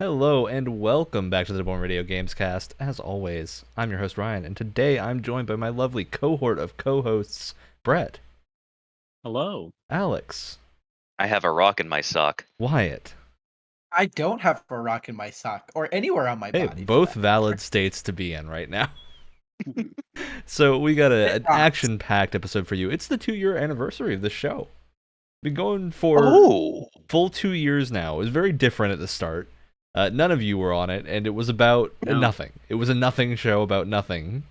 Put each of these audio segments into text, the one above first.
Hello and welcome back to the Born Radio Gamescast. As always, I'm your host Ryan, and today I'm joined by my lovely cohort of co-hosts, Brett, Hello. Alex, I have a rock in my sock. Wyatt. I don't have a rock in my sock or anywhere on my Hey, body. both valid states to be in right now. So we got an action-packed episode for you. It's the 2-year anniversary of the show. Been going for full 2 years now. It was very different at the start. None of you were on it, and it was about nothing. It was a nothing show about nothing.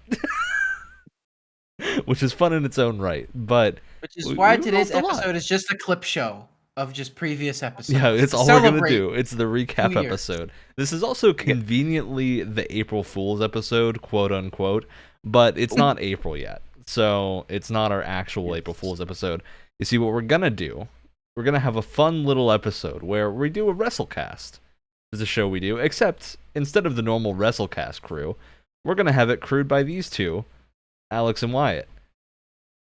Which is fun in its own right, but... Which is why today's episode is just a clip show of just previous episodes. Yeah, it's all we're going to do. It's the recap episode. This is also conveniently the April Fool's episode, quote-unquote, but it's not April yet, so it's not our actual April Fool's episode. You see, what we're going to do, we're going to have a fun little episode where we do a WrestleCast. Is a show we do, except instead of the normal WrestleCast crew, we're going to have it crewed by these two, Alex and Wyatt.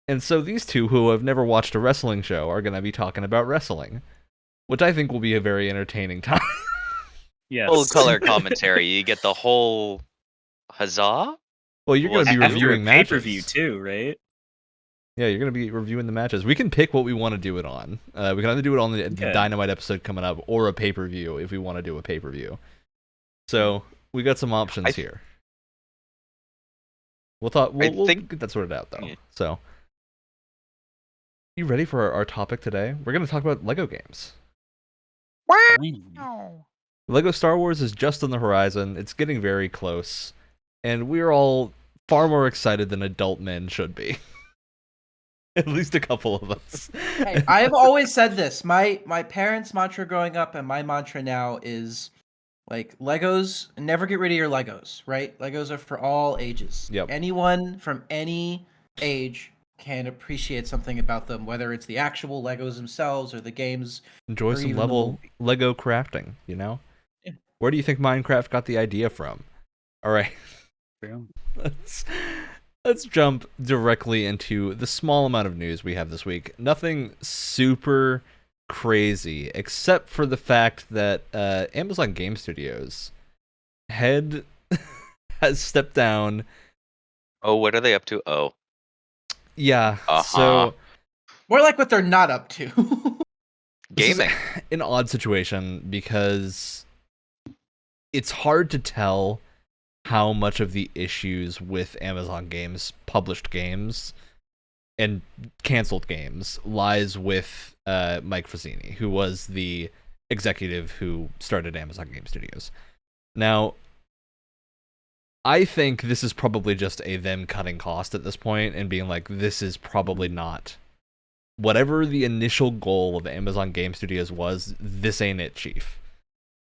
And so these two, who have never watched a wrestling show, are going to be talking about wrestling, which I think will be a very entertaining time. Yes. Full color commentary. You get the whole huzzah? Well, you're going to be reviewing matches. Pay-per-view too, right? Yeah, you're going to be reviewing the matches. We can pick what we want to do it on. We can either do it on the Dynamite episode coming up or a pay-per-view if we want to do a pay-per-view. So, we got some options here. We'll get that sorted out, though. Yeah. So, you ready for our topic today? We're going to talk about LEGO games. Wow. LEGO Star Wars is just on the horizon. It's getting very close. And we're all far more excited than adult men should be. At least a couple of us. Hey, I have always said this. My parents' mantra growing up and my mantra now is like Legos, never get rid of your Legos, right? Legos are for all ages. Yep. Anyone from any age can appreciate something about them, whether it's the actual Legos themselves or the games. Enjoy some Lego crafting, you know? Yeah. Where do you think Minecraft got the idea from? All right. Let's jump directly into the small amount of news we have this week. Nothing super crazy, except for the fact that Amazon Game Studios head has stepped down. Oh, what are they up to? Oh. Yeah, so... More like what they're not up to. Gaming. An odd situation, because it's hard to tell how much of the issues with Amazon Games, published games, and canceled games lies with Mike Fazzini, who was the executive who started Amazon Game Studios. Now, I think this is probably just them cutting cost at this point and being like, this is probably not... Whatever the initial goal of Amazon Game Studios was, this ain't it, Chief.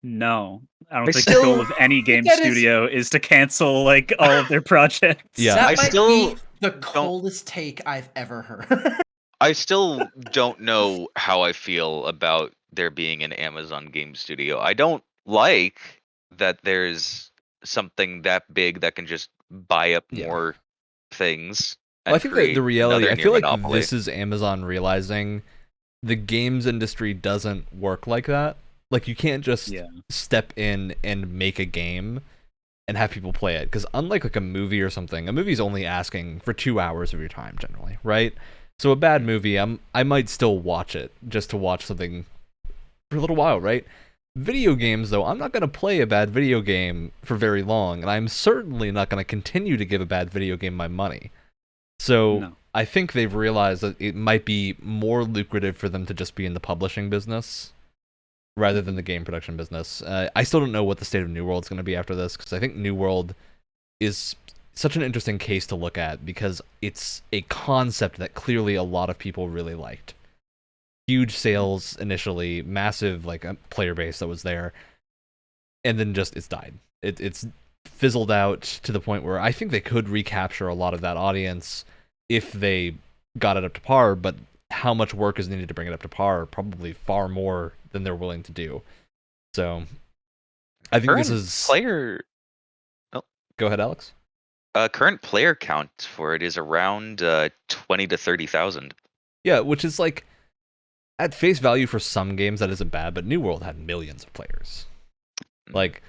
No, I don't think the goal of any game studio is to cancel like all of their projects. Yeah, that might be the coldest take I've ever heard. I still don't know how I feel about there being an Amazon game studio. I don't like that there's something that big that can just buy up more things. Well, I think that the reality, I feel like this is Amazon realizing the games industry doesn't work like that. Like, you can't just step in and make a game and have people play it. Because unlike like a movie or something, a movie's only asking for 2 hours of your time generally, right? So a bad movie, I might still watch it just to watch something for a little while, right? Video games, though, I'm not going to play a bad video game for very long, and I'm certainly not going to continue to give a bad video game my money. So I think they've realized that it might be more lucrative for them to just be in the publishing business rather than the game production business. I still don't know what the state of New World's going to be after this, because I think New World is such an interesting case to look at, because it's a concept that clearly a lot of people really liked. Huge sales initially, massive like player base that was there, and then just it's died. It's fizzled out to the point where I think they could recapture a lot of that audience if they got it up to par, but how much work is needed to bring it up to par? Probably far more than they're willing to do. So, I think this is player. Oh, go ahead, Alex. Current player count for it is around 20 to 30,000. Yeah, which is like at face value for some games that isn't bad, but New World had millions of players. Like,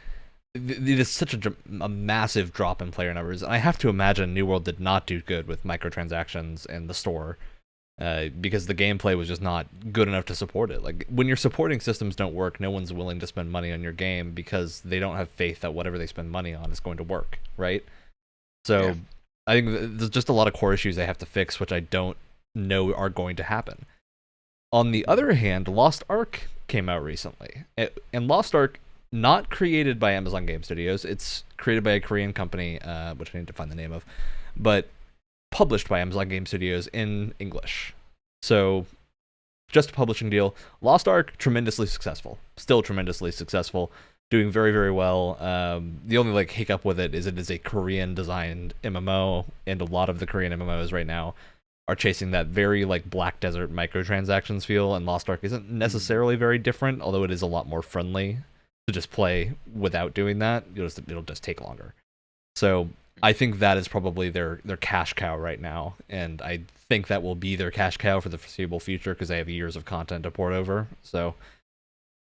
it is such a massive drop in player numbers. I have to imagine New World did not do good with microtransactions in the store, because the gameplay was just not good enough to support it. Like, when your supporting systems don't work, no one's willing to spend money on your game because they don't have faith that whatever they spend money on is going to work, right? So I think there's just a lot of core issues they have to fix, which I don't know are going to happen. On the other hand, Lost Ark came out recently. And Lost Ark, not created by Amazon Game Studios, it's created by a Korean company, which I need to find the name of, but published by Amazon Game Studios in English. So, just a publishing deal. Lost Ark, tremendously successful. Still tremendously successful. Doing very, very well. The only hiccup with it is a Korean-designed MMO, and a lot of the Korean MMOs right now are chasing that very Black Desert microtransactions feel, and Lost Ark isn't necessarily very different, although it is a lot more friendly to just play without doing that. It'll just take longer. So I think that is probably their cash cow right now, and I think that will be their cash cow for the foreseeable future because they have years of content to port over. So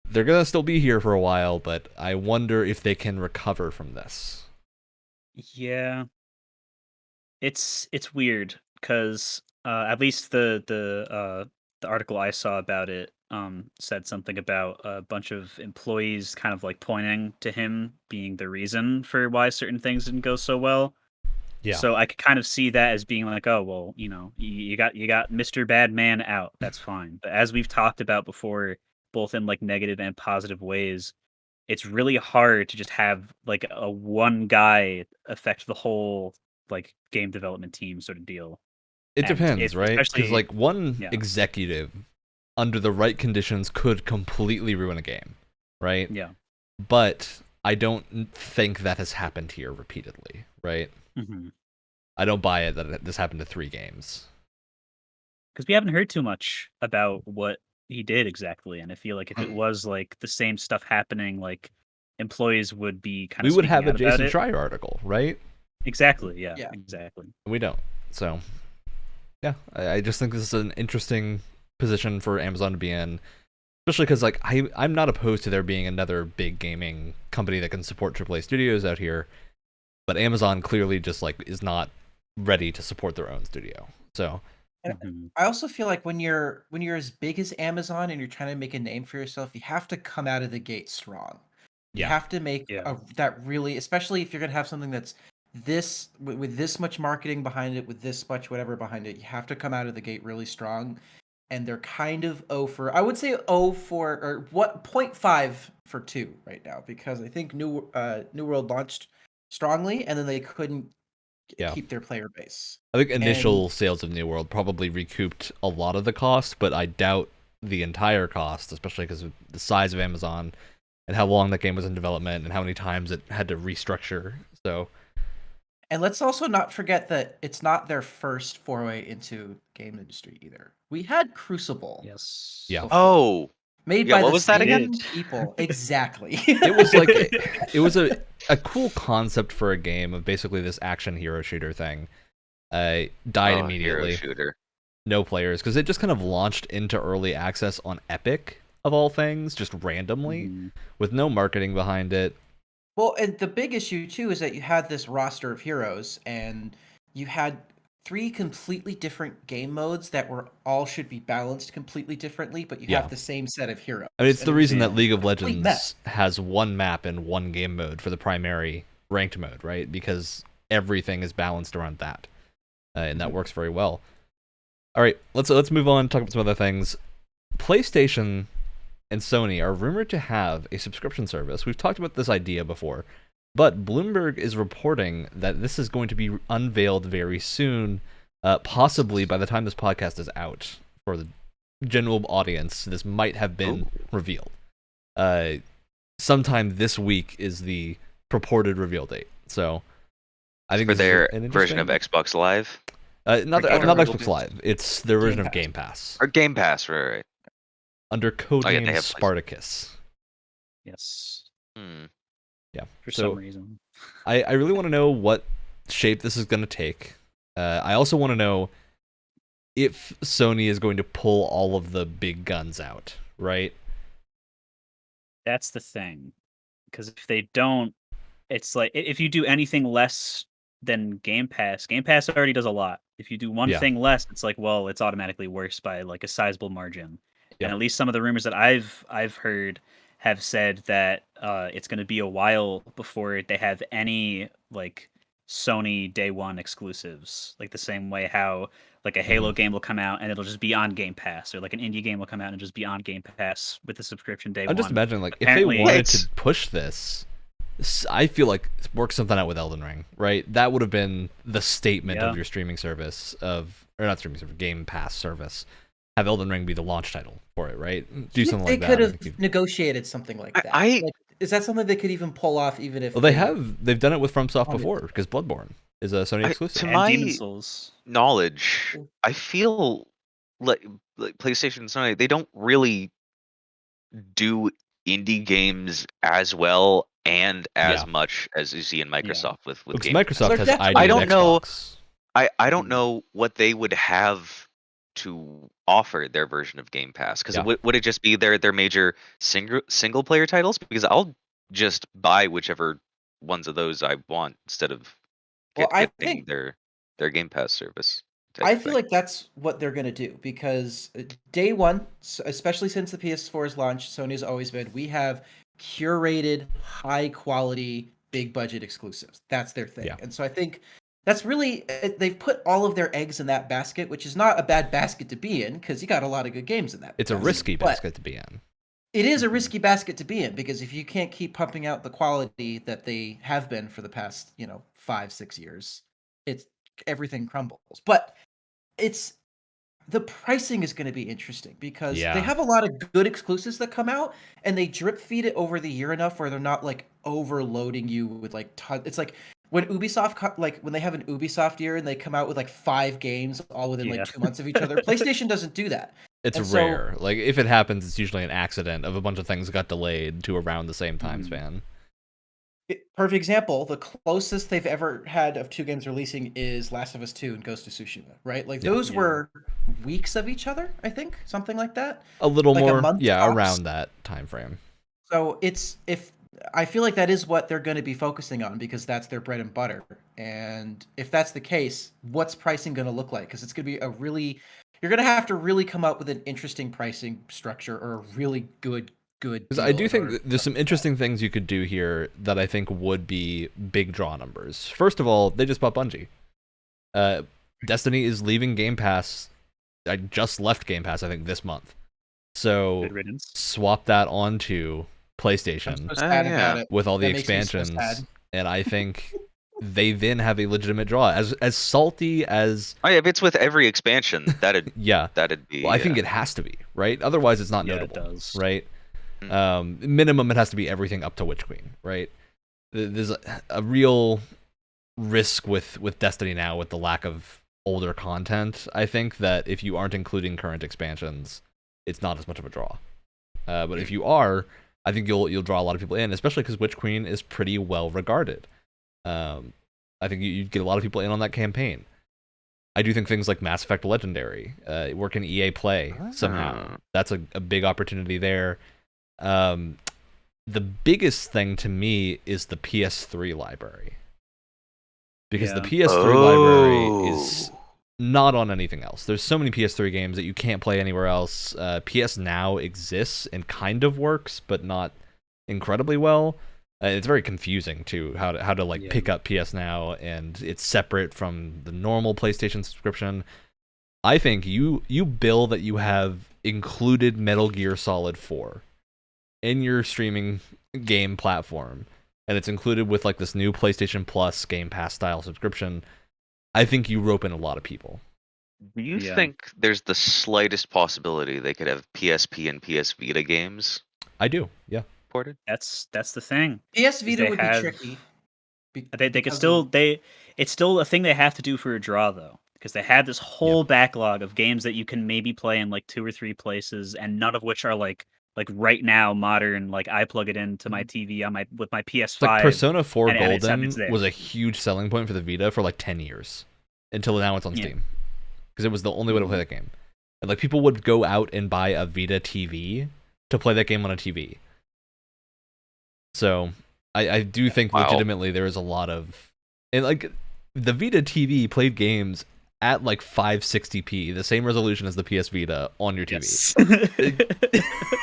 they're gonna still be here for a while, but I wonder if they can recover from this. Yeah, it's weird because at least the article I saw about it said something about a bunch of employees kind of pointing to him being the reason for why certain things didn't go so well. Yeah. So I could kind of see that as being oh well, you got Mr. Bad Man out. That's fine. But as we've talked about before, both in negative and positive ways, it's really hard to just have a one guy affect the whole game development team sort of deal. It depends, right? Because one executive under the right conditions could completely ruin a game, right? Yeah. But I don't think that has happened here repeatedly, right? Mm-hmm. I don't buy it that this happened to 3 games. Because we haven't heard too much about what he did exactly, and I feel if it was the same stuff happening, employees would be kind of. We would have a Jason Schreier article, right? Exactly. Yeah. Exactly. We don't. So, yeah, I just think this is an interesting position for Amazon to be in, especially because I'm not opposed to there being another big gaming company that can support AAA studios out here, but Amazon clearly just is not ready to support their own studio. So. And I also feel when you're as big as Amazon and you're trying to make a name for yourself, you have to come out of the gate strong. You have to make that really, especially if you're gonna have something that's this with this much marketing behind it, with this much whatever behind it, you have to come out of the gate really strong. And they're kind of 0 for, I would say 0 for, or 0.5 for 2 right now, because I think New World launched strongly and then they couldn't keep their player base. I think initial sales of New World probably recouped a lot of the cost, but I doubt the entire cost, especially because of the size of Amazon and how long that game was in development and how many times it had to restructure. So, and let's also not forget that it's not their first foray into game industry either. We had Crucible. Yes. Yeah. Before. Oh. Made by what the was that same again? people. Exactly. It was it was a cool concept for a game of basically this action hero shooter thing. Died immediately. Hero shooter. No players, because it just kind of launched into early access on Epic, of all things, just randomly, with no marketing behind it. Well, and the big issue too is that you had this roster of heroes, and you had 3 completely different game modes that all should be balanced completely differently, but you have the same set of heroes. I mean, it's the reason that League of Legends has 1 map and 1 game mode for the primary ranked mode, right? Because everything is balanced around that, and that works very well. All right, let's move on. Talk about some other things. PlayStation and Sony are rumored to have a subscription service. We've talked about this idea before. But Bloomberg is reporting that this is going to be unveiled very soon, possibly by the time this podcast is out for the general audience. This might have been revealed. Sometime this week is the purported reveal date. So I think for their version of Xbox Live. Not Xbox Live. It's their version of Game Pass. Or Game Pass, right? Under codename Spartacus. Yes. Yeah. For some reason. I really want to know what shape this is going to take. I also want to know if Sony is going to pull all of the big guns out, right? That's the thing. because if they don't, it's like if you do anything less than Game Pass already does a lot. If you do one thing less, it's like, well, it's automatically worse by like a sizable margin. And at least some of the rumors that I've heard have said that it's going to be a while before they have any like Sony day one exclusives, like the same way how like a Halo game will come out and it'll just be on Game Pass, or like an indie game will come out and just be on Game Pass with the subscription day one. I'm just imagining like apparently, if they wanted to push this, I feel like work something out with Elden Ring, right? That would have been the statement of your streaming service or not streaming service, Game Pass service. Have Elden Ring be the launch title for it, right? Do something like that. They could have negotiated something like that. Like, is that something they could even pull off, even if? Well, they've done it with FromSoft before, because Bloodborne is a Sony exclusive. To my knowledge, I feel like PlayStation and Sony, they don't really do indie games as well and as much as you see in Microsoft with Game Microsoft Pass. has ID I don't know. Xbox. I don't know what they would have to offer their version of Game Pass, because would it just be their major single player titles? Because I'll just buy whichever ones of those I want instead of getting their Game Pass service. I feel like that's what they're going to do, because day one, especially since the PS4's launch, Sony's always been, we have curated, high quality, big budget exclusives. That's their thing. And so I think that's really, they've put all of their eggs in that basket, which is not a bad basket to be in, because you got a lot of good games in that. It's a risky basket to be in. It is a risky basket to be in, because if you can't keep pumping out the quality that they have been for the past, 5-6 years, everything crumbles. But the pricing is going to be interesting, because they have a lot of good exclusives that come out, and they drip feed it over the year enough where they're not like overloading you with like it's like when Ubisoft, like when they have an Ubisoft year and they come out with like 5 games all within like 2 months of each other. PlayStation doesn't do that. It's rare. Like if it happens, it's usually an accident of a bunch of things got delayed to around the same time span. Perfect example, the closest they've ever had of 2 games releasing is Last of Us 2 and Ghost of Tsushima, right? Like those were weeks of each other, I think, something like that. A little like more, a month around that time frame. So I feel like that is what they're going to be focusing on, because that's their bread and butter. And if that's the case, what's pricing going to look like? Because it's going to be you're going to have to really come up with an interesting pricing structure, or a really good. Because I do think there's some interesting things you could do here that I think would be big draw numbers. First of all, they just bought Bungie. Destiny is leaving Game Pass. I just left Game Pass, I think, this month. So swap that onto PlayStation with all the expansions, and I think they then have a legitimate draw. As salty as if it's with every expansion, that'd be. Well, I think it has to be, right? Otherwise, it's not notable, it does. right? Minimum, it has to be everything up to Witch Queen, right? There's a real risk with Destiny now, with the lack of older content. I think that if you aren't including current expansions, it's not as much of a draw. But if you are, I think you'll draw a lot of people in, especially because Witch Queen is pretty well regarded. I think you'd get a lot of people in on that campaign. I do think things like Mass Effect Legendary work in EA Play somehow. That's a big opportunity there. The biggest thing to me is the PS3 library, because the PS3 library is not on anything else. There's so many PS3 games that you can't play anywhere else. PS Now exists and kind of works, but not incredibly well. It's very confusing too, how to like pick up PS Now, and it's separate from the normal PlayStation subscription. I think you bill that you have included Metal Gear Solid 4 in your streaming game platform, and it's included with like this new PlayStation Plus Game Pass style subscription. I think you rope in a lot of people. Do you think there's the slightest possibility they could have PSP and PS Vita games? I do, yeah. Ported? That's the thing. PS Vita would be tricky. They could still it's still a thing they have to do for a draw though, because they have this whole backlog of games that you can maybe play in like 2 or 3 places, and none of which are like right now modern. Like I plug it into my TV on with my PS5. Like Persona 4 Golden was a huge selling point for the Vita for like 10 years until now it's on Steam, because it was the only way to play that game. And like people would go out and buy a Vita TV to play that game on a TV. So I do think legitimately there is a lot of, and like the Vita TV played games at like 560p, the same resolution as the PS Vita on your TV.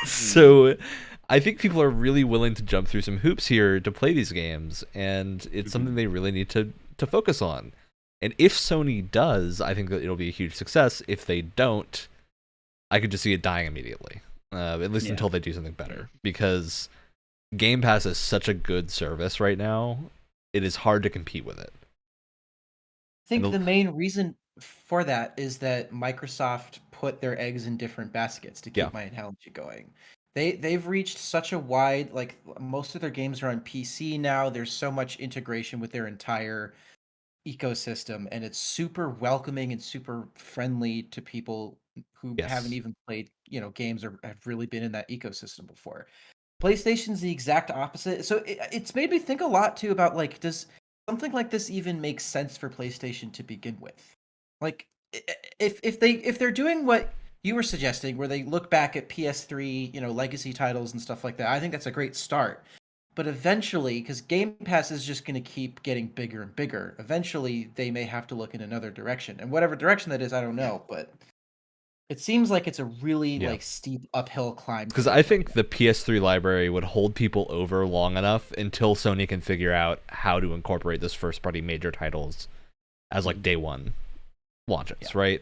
So I think people are really willing to jump through some hoops here to play these games, and it's something they really need to focus on. And if Sony does, I think that it'll be a huge success. If they don't, I could just see it dying immediately, at least until they do something better. Because Game Pass is such a good service right now, it is hard to compete with it. I think the main reason for that is that Microsoft put their eggs in different baskets to keep my analogy going. They've reached such a wide, like, most of their games are on PC now. There's so much integration with their entire ecosystem, and it's super welcoming and super friendly to people who haven't even played, games or have really been in that ecosystem before. PlayStation's the exact opposite. So it's made me think a lot too about, like, does something like this even make sense for PlayStation to begin with? Like, if they're doing what you were suggesting, where they look back at PS3, legacy titles and stuff like that, I think that's a great start. But eventually, because Game Pass is just going to keep getting bigger and bigger, eventually they may have to look in another direction. And whatever direction that is, I don't know. But it seems like it's a really like steep uphill climb. Because I think the PS3 library would hold people over long enough until Sony can figure out how to incorporate this first-party major titles as like day one launches, right?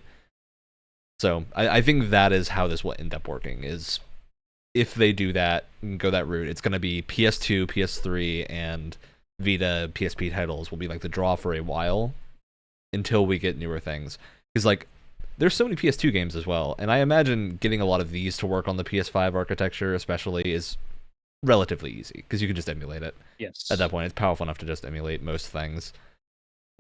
So I think that is how this will end up working, is if they do that and go that route, it's going to be PS2, PS3, and Vita PSP titles will be like the draw for a while until we get newer things. Because like there's so many PS2 games as well, and I imagine getting a lot of these to work on the PS5 architecture especially is relatively easy, because you can just emulate it. Yes. At that point, it's powerful enough to just emulate most things.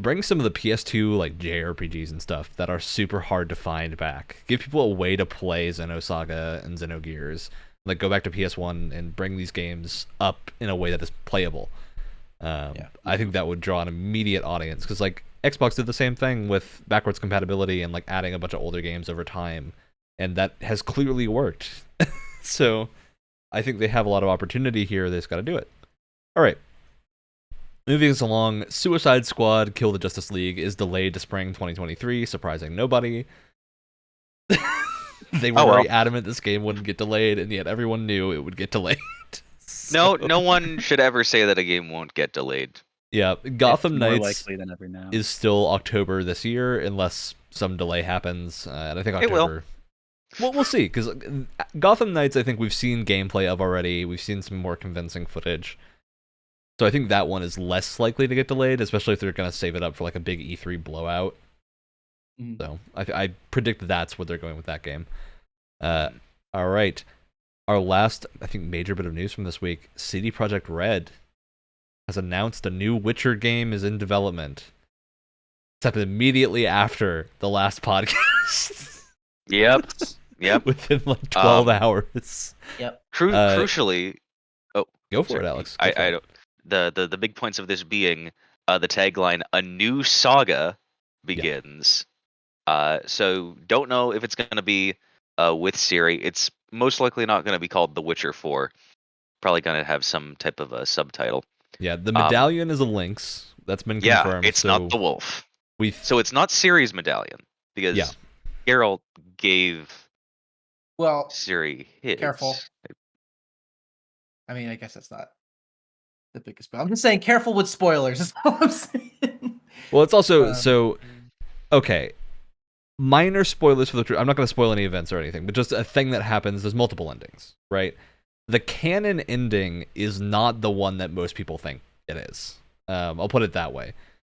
Bring some of the PS2 like JRPGs and stuff that are super hard to find back. Give people a way to play Xenosaga and Xenogears. Like, go back to PS1 and bring these games up in a way that is playable. I think that would draw an immediate audience, because like Xbox did the same thing with backwards compatibility and like adding a bunch of older games over time, and that has clearly worked. So I think they have a lot of opportunity here. They just got to do it. All right. Moving us along, Suicide Squad Kill the Justice League is delayed to spring 2023, surprising nobody. They were very adamant this game wouldn't get delayed, and yet everyone knew it would get delayed. So... No one should ever say that a game won't get delayed. Yeah, Gotham Knights likely than ever now. Is still October this year, unless some delay happens, and I think October... It will. Well, we'll see, because Gotham Knights, I think we've seen gameplay of already. We've seen some more convincing footage. So I think that one is less likely to get delayed, especially if they're going to save it up for like a big E3 blowout. So I predict that's what they're going with that game. All right. Our last, I think, major bit of news from this week, CD Projekt Red has announced a new Witcher game is in development. It's happened immediately after the last podcast. Yep. Within like 12 hours. Yep. Crucially... Oh, go for it, Alex. I don't... The big points of this being the tagline, "A new saga begins." So don't know if it's going to be with Ciri. It's most likely not going to be called The Witcher 4. Probably going to have some type of a subtitle. Yeah, the medallion is a lynx. That's been confirmed. Yeah, it's not the wolf. So it's not Ciri's medallion, because Geralt gave Ciri his. Careful. I mean, I guess that's not the biggest, but I'm just saying, careful with spoilers. Is all I'm saying. Well, it's also okay. Minor spoilers for the truth. I'm not going to spoil any events or anything, but just a thing that happens. There's multiple endings, right? The canon ending is not the one that most people think it is. I'll put it that way.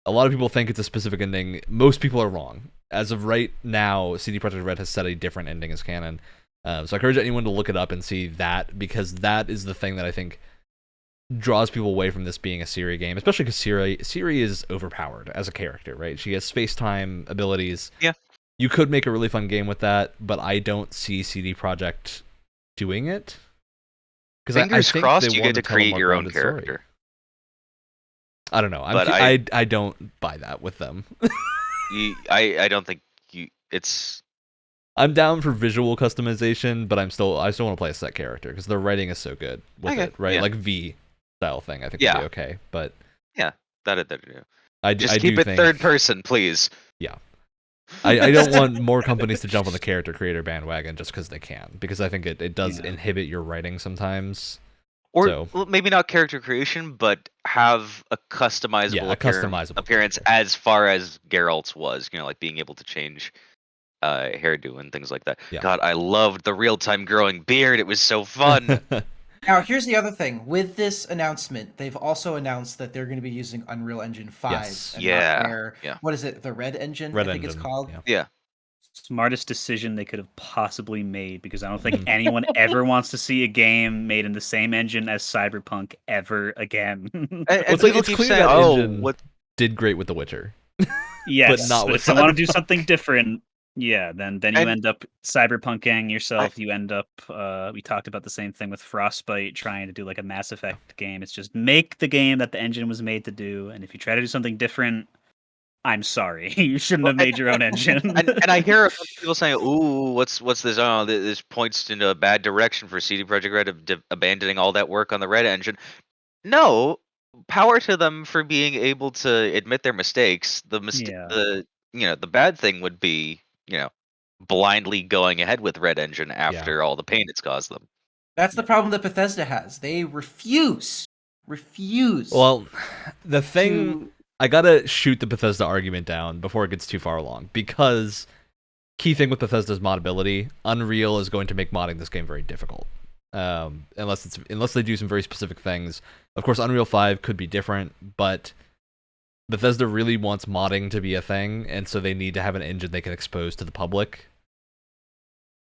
A lot of people think it's a specific ending. Most people are wrong. As of right now, CD Projekt Red has set a different ending as canon. So I encourage anyone to look it up and see that, because that is the thing that I think draws people away from this being a Ciri game, especially because Ciri is overpowered as a character, right? She has space-time abilities. Yeah. You could make a really fun game with that, but I don't see CD Projekt doing it. Fingers crossed you get to create your own character. Story. I don't know. I don't buy that with them. I don't think it's... I'm down for visual customization, but I still want to play a set character, because their writing is so good with it, right? Yeah. Like V. style thing, I think would be okay. But yeah, that do. I keep do it think, third person, please. Yeah. I don't want more companies to jump on the character creator bandwagon just because they can, because I think it does inhibit your writing sometimes. Or maybe not character creation, but have a customizable, appearance as far as Geralt's was. Like being able to change hairdo and things like that. Yeah. God, I loved the real-time growing beard. It was so fun. Now, here's the other thing. With this announcement, they've also announced that they're going to be using Unreal Engine 5. Yes. And not their, what is it, the Red Engine, I think it's called? Yeah. Smartest decision they could have possibly made, because I don't think anyone ever wants to see a game made in the same engine as Cyberpunk ever again. It's clear that engine did great with The Witcher. Yes, but not with if you want to do something different, then you end up cyberpunking yourself. You end up we talked about the same thing with Frostbite trying to do like a Mass Effect game. It's just make the game that the engine was made to do, and if you try to do something different, I'm sorry, you shouldn't have made your own engine. and I hear people saying, "Ooh, what's this? Oh, this points into a bad direction for CD Projekt Red of abandoning all that work on the Red Engine." No, power to them for being able to admit their mistakes. The bad thing would be blindly going ahead with Red Engine after all the pain it's caused them. That's the problem that Bethesda has. They refuse. Well, the thing. I gotta shoot the Bethesda argument down before it gets too far along, because key thing with Bethesda's modability, Unreal is going to make modding this game very difficult. Unless they do some very specific things. Of course, Unreal 5 could be different, but Bethesda really wants modding to be a thing, and so they need to have an engine they can expose to the public,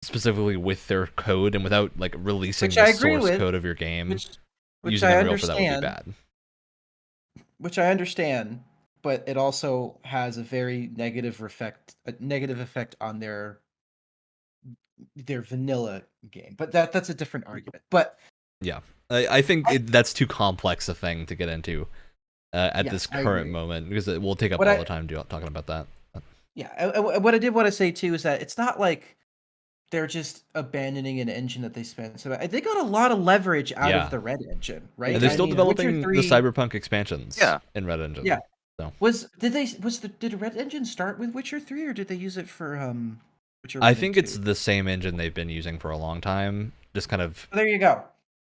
specifically with their code and without like releasing the source code of your game. Which using I Unreal for that would be bad. Which I understand, but it also has a very negative effect on their vanilla game. But that's a different argument. But yeah, I think that's too complex a thing to get into at this current moment, because it will take up all the time talking about that. Yeah, what I did want to say too is that it's not like they're just abandoning an engine that they spent. So they got a lot of leverage out of the Red Engine, right? And they're still developing the Cyberpunk expansions in Red Engine. Yeah. So. Did the Red Engine start with Witcher 3, or did they use it for Witcher 1 I think it's the same engine they've been using for a long time, just kind of there you go.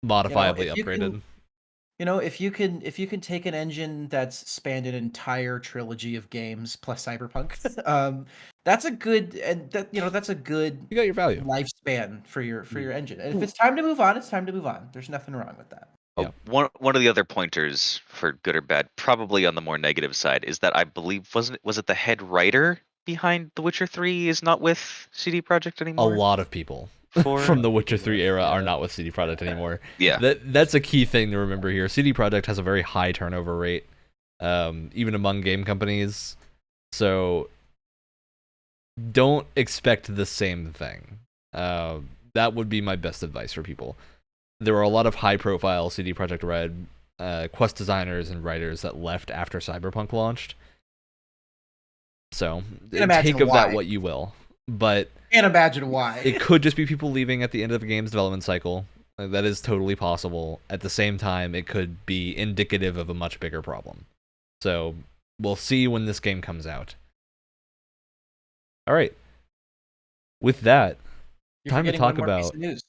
Modifiably upgraded. If you can take an engine that's spanned an entire trilogy of games plus Cyberpunk, that's a good that's a good you got your value lifespan for your engine. And if it's time to move on, it's time to move on. There's nothing wrong with that. One of the other pointers for good or bad, probably on the more negative side, is that I believe was it the head writer behind The Witcher 3 is not with CD Projekt anymore? A lot of people from the Witcher 3 era are not with CD Projekt anymore. Yeah. That's a key thing to remember here. CD Projekt has a very high turnover rate, even among game companies. So don't expect the same thing. That would be my best advice for people. There were a lot of high-profile CD Projekt Red quest designers and writers that left after Cyberpunk launched. So take of that what you will. But can't imagine why. It could just be people leaving at the end of the game's development cycle. That is totally possible. At the same time, it could be indicative of a much bigger problem. So we'll see when this game comes out. All right. With that, time to talk about news.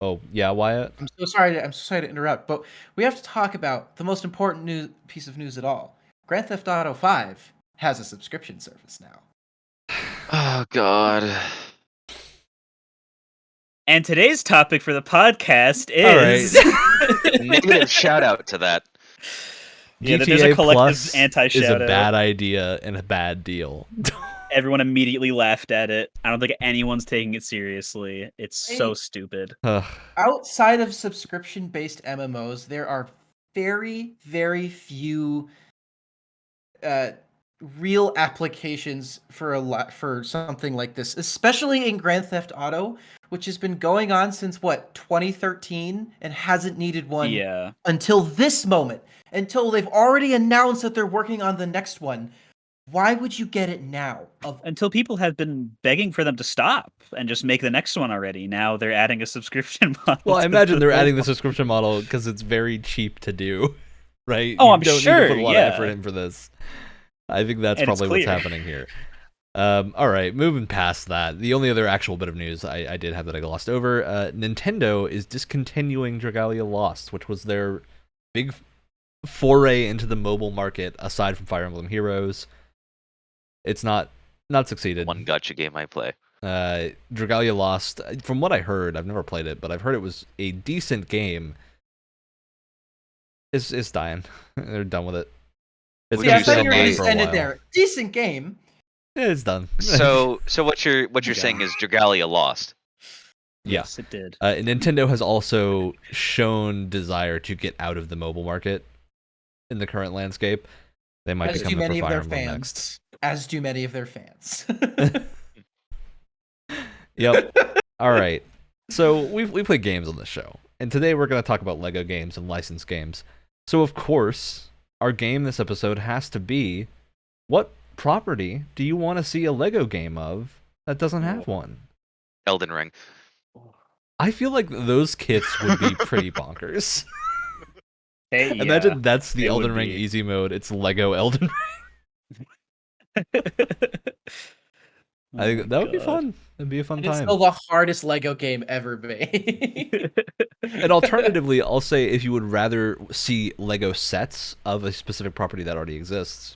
Oh, yeah, Wyatt? I'm so sorry to interrupt, but we have to talk about the most important piece of news at all. Grand Theft Auto 5 has a subscription service now. Oh, God. And today's topic for the podcast is... Negative shout-out to that. GTA there's a collective Plus anti-shout-out. is a bad idea and a bad deal. Everyone immediately laughed at it. I don't think anyone's taking it seriously. It's so stupid. Outside of subscription-based MMOs, there are very, very few real applications for something like this, especially in Grand Theft Auto, which has been going on since 2013 and hasn't needed one until this moment. Until they've already announced that they're working on the next one. Why would you get it now? Until people have been begging for them to stop and just make the next one already. Now they're adding a subscription model. Well, I imagine they're adding the subscription model because it's very cheap to do, right? Oh, I'm sure. You don't need to put a lot of effort in for this. I think that's probably what's happening here. All right, moving past that, the only other actual bit of news I did have that I glossed over, Nintendo is discontinuing Dragalia Lost, which was their big foray into the mobile market aside from Fire Emblem Heroes. It's not succeeded. One gacha game I play. Dragalia Lost, from what I heard, I've never played it, but I've heard it was a decent game. It's dying. They're done with it. I thought you were just ended there. Decent game. It's done. So what you're saying is Dragalia lost. Yes, it did. Nintendo has also shown desire to get out of the mobile market in the current landscape. They might become the Fire Emblem next. As do many of their fans. Yep. All right. So we play games on this show, and today we're going to talk about Lego games and licensed games. So of course, our game this episode has to be, what property do you want to see a Lego game of that doesn't have one? Elden Ring. I feel like those kits would be pretty bonkers. Hey, Imagine that's the Elden Ring easy mode. It's Lego Elden Ring. I think that would be fun. It'd be a fun time. It's still the hardest Lego game ever made. And alternatively, I'll say if you would rather see Lego sets of a specific property that already exists,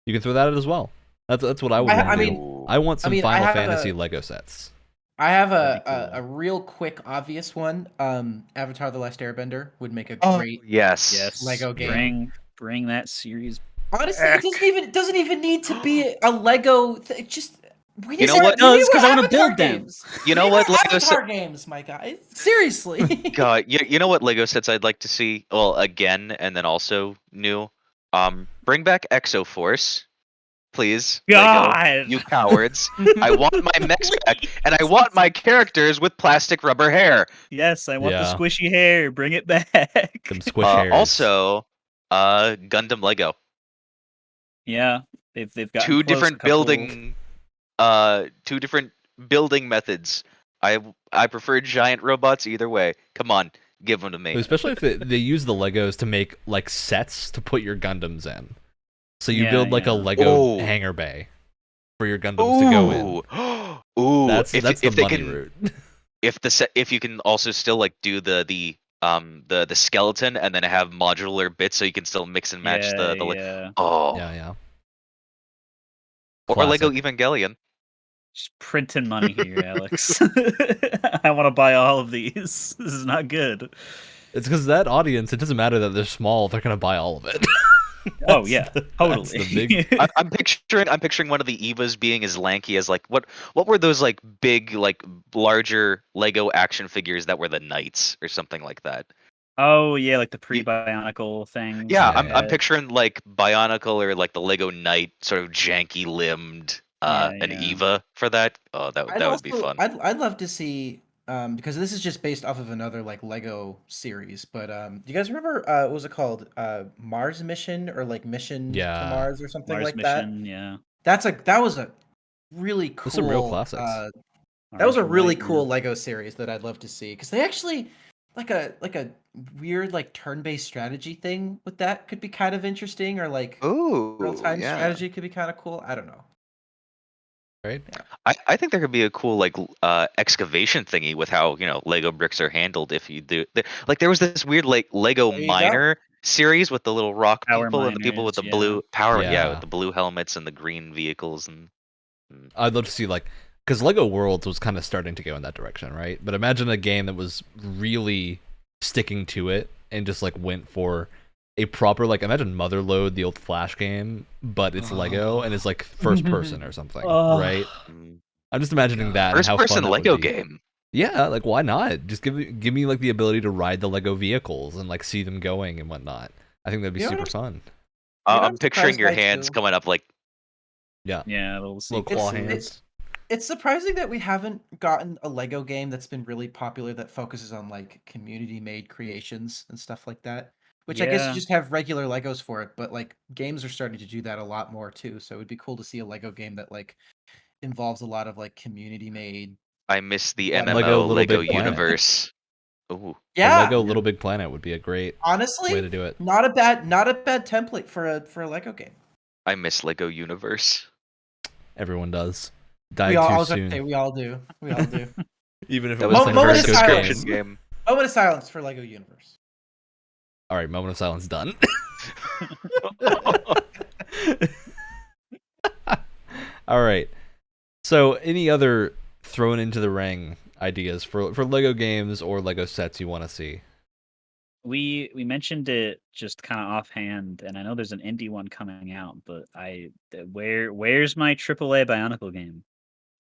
you can throw that in as well. That's what I would want to do. I want some Final Fantasy Lego sets. I have a real quick obvious one. Avatar: The Last Airbender would make a great Lego game. Bring that series. Honestly, it doesn't even need to be a Lego. You know what? No, it's because I want to build them. You know what? Avatar games, my guy. Seriously. God, you know what Lego sets I'd like to see? Well, again, and then also new. Bring back Exoforce, please. God, Lego, you cowards! I want my mechs back, and I want my characters with plastic rubber hair. Yes, I want the squishy hair. Bring it back. Some squish hairs. Also, Gundam Lego. Yeah, they've got two different building methods. I prefer giant robots either way. Come on, give them to me. Especially if they use the Legos to make like sets to put your Gundams in. So you build like a Lego hangar bay for your Gundams to go in. Ooh, that's the money route. If you can also still like do the skeleton and then have modular bits so you can still mix and match the oh yeah. Or Lego Evangelion. Just printing money here, Alex. I want to buy all of these. This is not good. It's because that audience, it doesn't matter that they're small, they're gonna buy all of it. Totally. I'm picturing one of the Evas being as lanky as like what were those like big like larger Lego action figures that were the knights or something like that. Oh yeah, like the pre-Bionicle thing. Yeah, I'm picturing like Bionicle or like the Lego Knight, sort of janky limbed an Eva for that. Oh, that would be fun. I'd love to see because this is just based off of another like Lego series. But do you guys remember what was it called? Mars Mission or like Mission to Mars or something Mars like Mission, that? Yeah. That was a really cool. Some real classics. That was a really cool Lego series that I'd love to see because they actually like a weird like turn-based strategy thing with that could be kind of interesting, or like real-time strategy could be kind of cool. I don't know. Right. Yeah. I think there could be a cool like excavation thingy with how Lego bricks are handled if you do like there was this weird like Lego miner series with the little rock people and the people with the blue power with the blue helmets and the green vehicles and I'd love to see like because Lego Worlds was kind of starting to go in that direction, right? But imagine a game that was really sticking to it and just like went for a proper like imagine Motherload, the old Flash game, but it's Lego and it's like first person or something, right? I'm just imagining that first and how person fun Lego game. Yeah, like why not? Just give me like the ability to ride the Lego vehicles and like see them going and whatnot. I think that'd be super fun. I'm picturing your hands coming up like little claw hands. It's surprising that we haven't gotten a Lego game that's been really popular that focuses on like community made creations and stuff like that. which I guess you just have regular Legos for it, but like games are starting to do that a lot more too. So it'd be cool to see a Lego game that like involves a lot of like community made. I miss the MMO Lego universe. Ooh. Yeah, Lego Little Big Planet would be a great way to do it. Not a bad template for a Lego game. I miss Lego universe. Everyone does. Died too soon. We all do. We all do. Even if it was a subscription game. Moment of silence for Lego universe. All right, moment of silence done. All right. So, any other thrown into the ring ideas for Lego games or Lego sets you want to see? We mentioned it just kind of offhand, and I know there's an indie one coming out, but where's my AAA Bionicle game?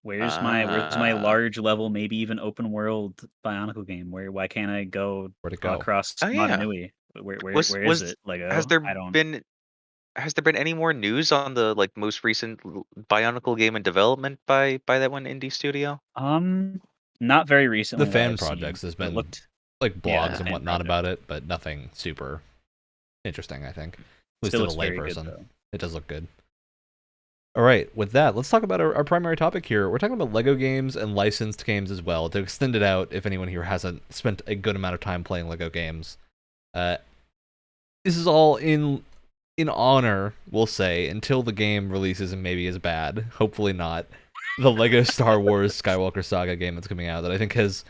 Where's my large level, maybe even open world Bionicle game? Why can't I go across Matanui? Where is it? Lego? Has there been any more news on the like most recent Bionicle game in development by that one indie studio? Not very recently. The fan projects has been like blogs and whatnot about it, but nothing super interesting, I think. At least to the layperson. It does look good. All right, with that, let's talk about our primary topic here. We're talking about Lego games and licensed games as well, to extend it out if anyone here hasn't spent a good amount of time playing Lego games. This is all in honor, we'll say, until the game releases and maybe is bad. Hopefully not. The Lego Star Wars Skywalker Saga game that's coming out that I think has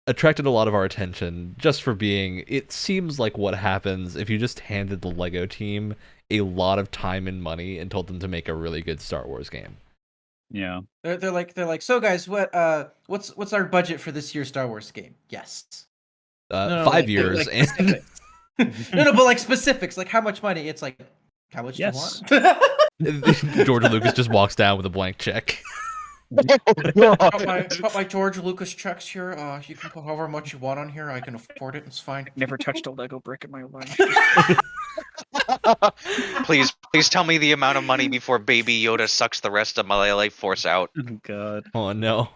attracted a lot of our attention just for being, it seems like what happens if you just handed the Lego team a lot of time and money and told them to make a really good Star Wars game. Yeah. They're like, so guys, what's our budget for this year's Star Wars game? Yes. 5 years. And no, but like specifics, like how much money? It's like, how much do you want? George Lucas just walks down with a blank check. Got my George Lucas checks here. You can put however much you want on here. I can afford it. It's fine. Never touched a Lego brick in my life. Please tell me the amount of money before Baby Yoda sucks the rest of my life force out. Oh God. Oh no.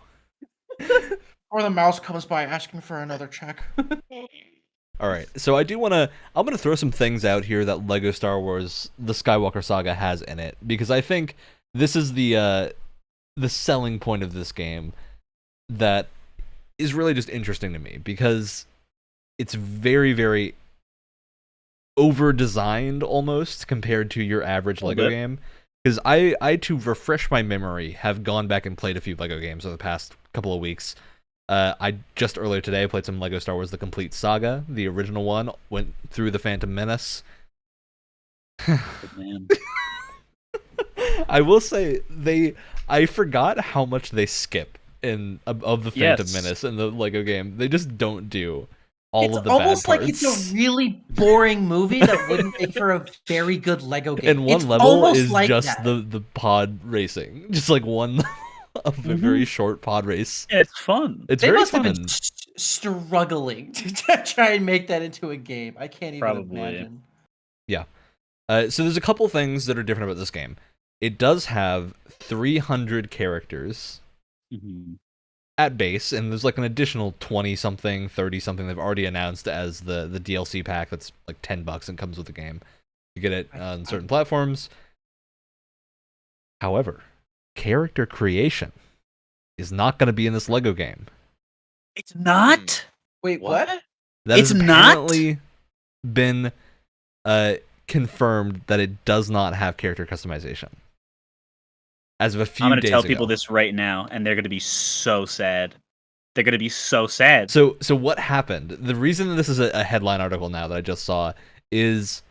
Or the mouse comes by asking for another check. All right, so I'm gonna throw some things out here that Lego Star Wars: The Skywalker Saga has in it, because I think this is the selling point of this game that is really just interesting to me, because it's very, very over-designed almost compared to your average Lego game. Because I, to refresh my memory, have gone back and played a few Lego games over the past couple of weeks. I just earlier today played some Lego Star Wars: The Complete Saga, the original one, went through The Phantom Menace. Good man. I will say I forgot how much they skip of the Phantom Menace in the Lego game. They just don't do all of the bad parts. It's almost like it's a really boring movie that wouldn't make for a very good Lego game. And one level is like just the pod racing, just like one of a very short pod race. Yeah, it's fun. It's very fun. Have been struggling to try and make that into a game. I can't even imagine. Yeah. So there's a couple things that are different about this game. It does have 300 characters at base, and there's like an additional 20-something, 30-something they've already announced as the DLC pack that's like $10 and comes with the game. You get it on certain platforms. However, character creation is not going to be in this Lego game. It's not? Wait, what? That has apparently been confirmed that it does not have character customization. As of a few days ago. I'm going to tell people this right now, and they're going to be so sad. They're going to be so sad. So what happened? The reason that this is a headline article now that I just saw is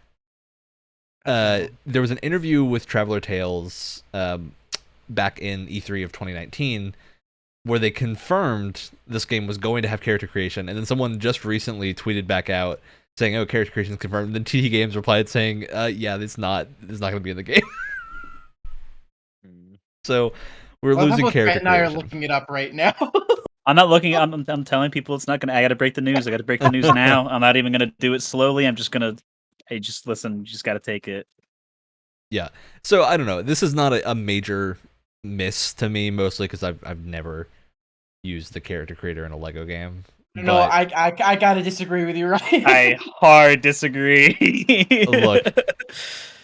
there was an interview with Traveler Tales back in E3 of 2019 where they confirmed this game was going to have character creation, and then someone just recently tweeted back out saying, "Oh, character creation is confirmed." And then TT Games replied saying, "Yeah, it's not going to be in the game." So we're losing character creation. And I are looking it up right now. I'm not looking. I'm telling people it's not gonna. I got to break the news. I got to break the news now. I'm not even gonna do it slowly. I'm just gonna. Hey, just listen. You just got to take it. Yeah. So I don't know. This is not a major miss to me, mostly because I've never used the character creator in a Lego game. No, I gotta disagree with you, right? I hard disagree. Look,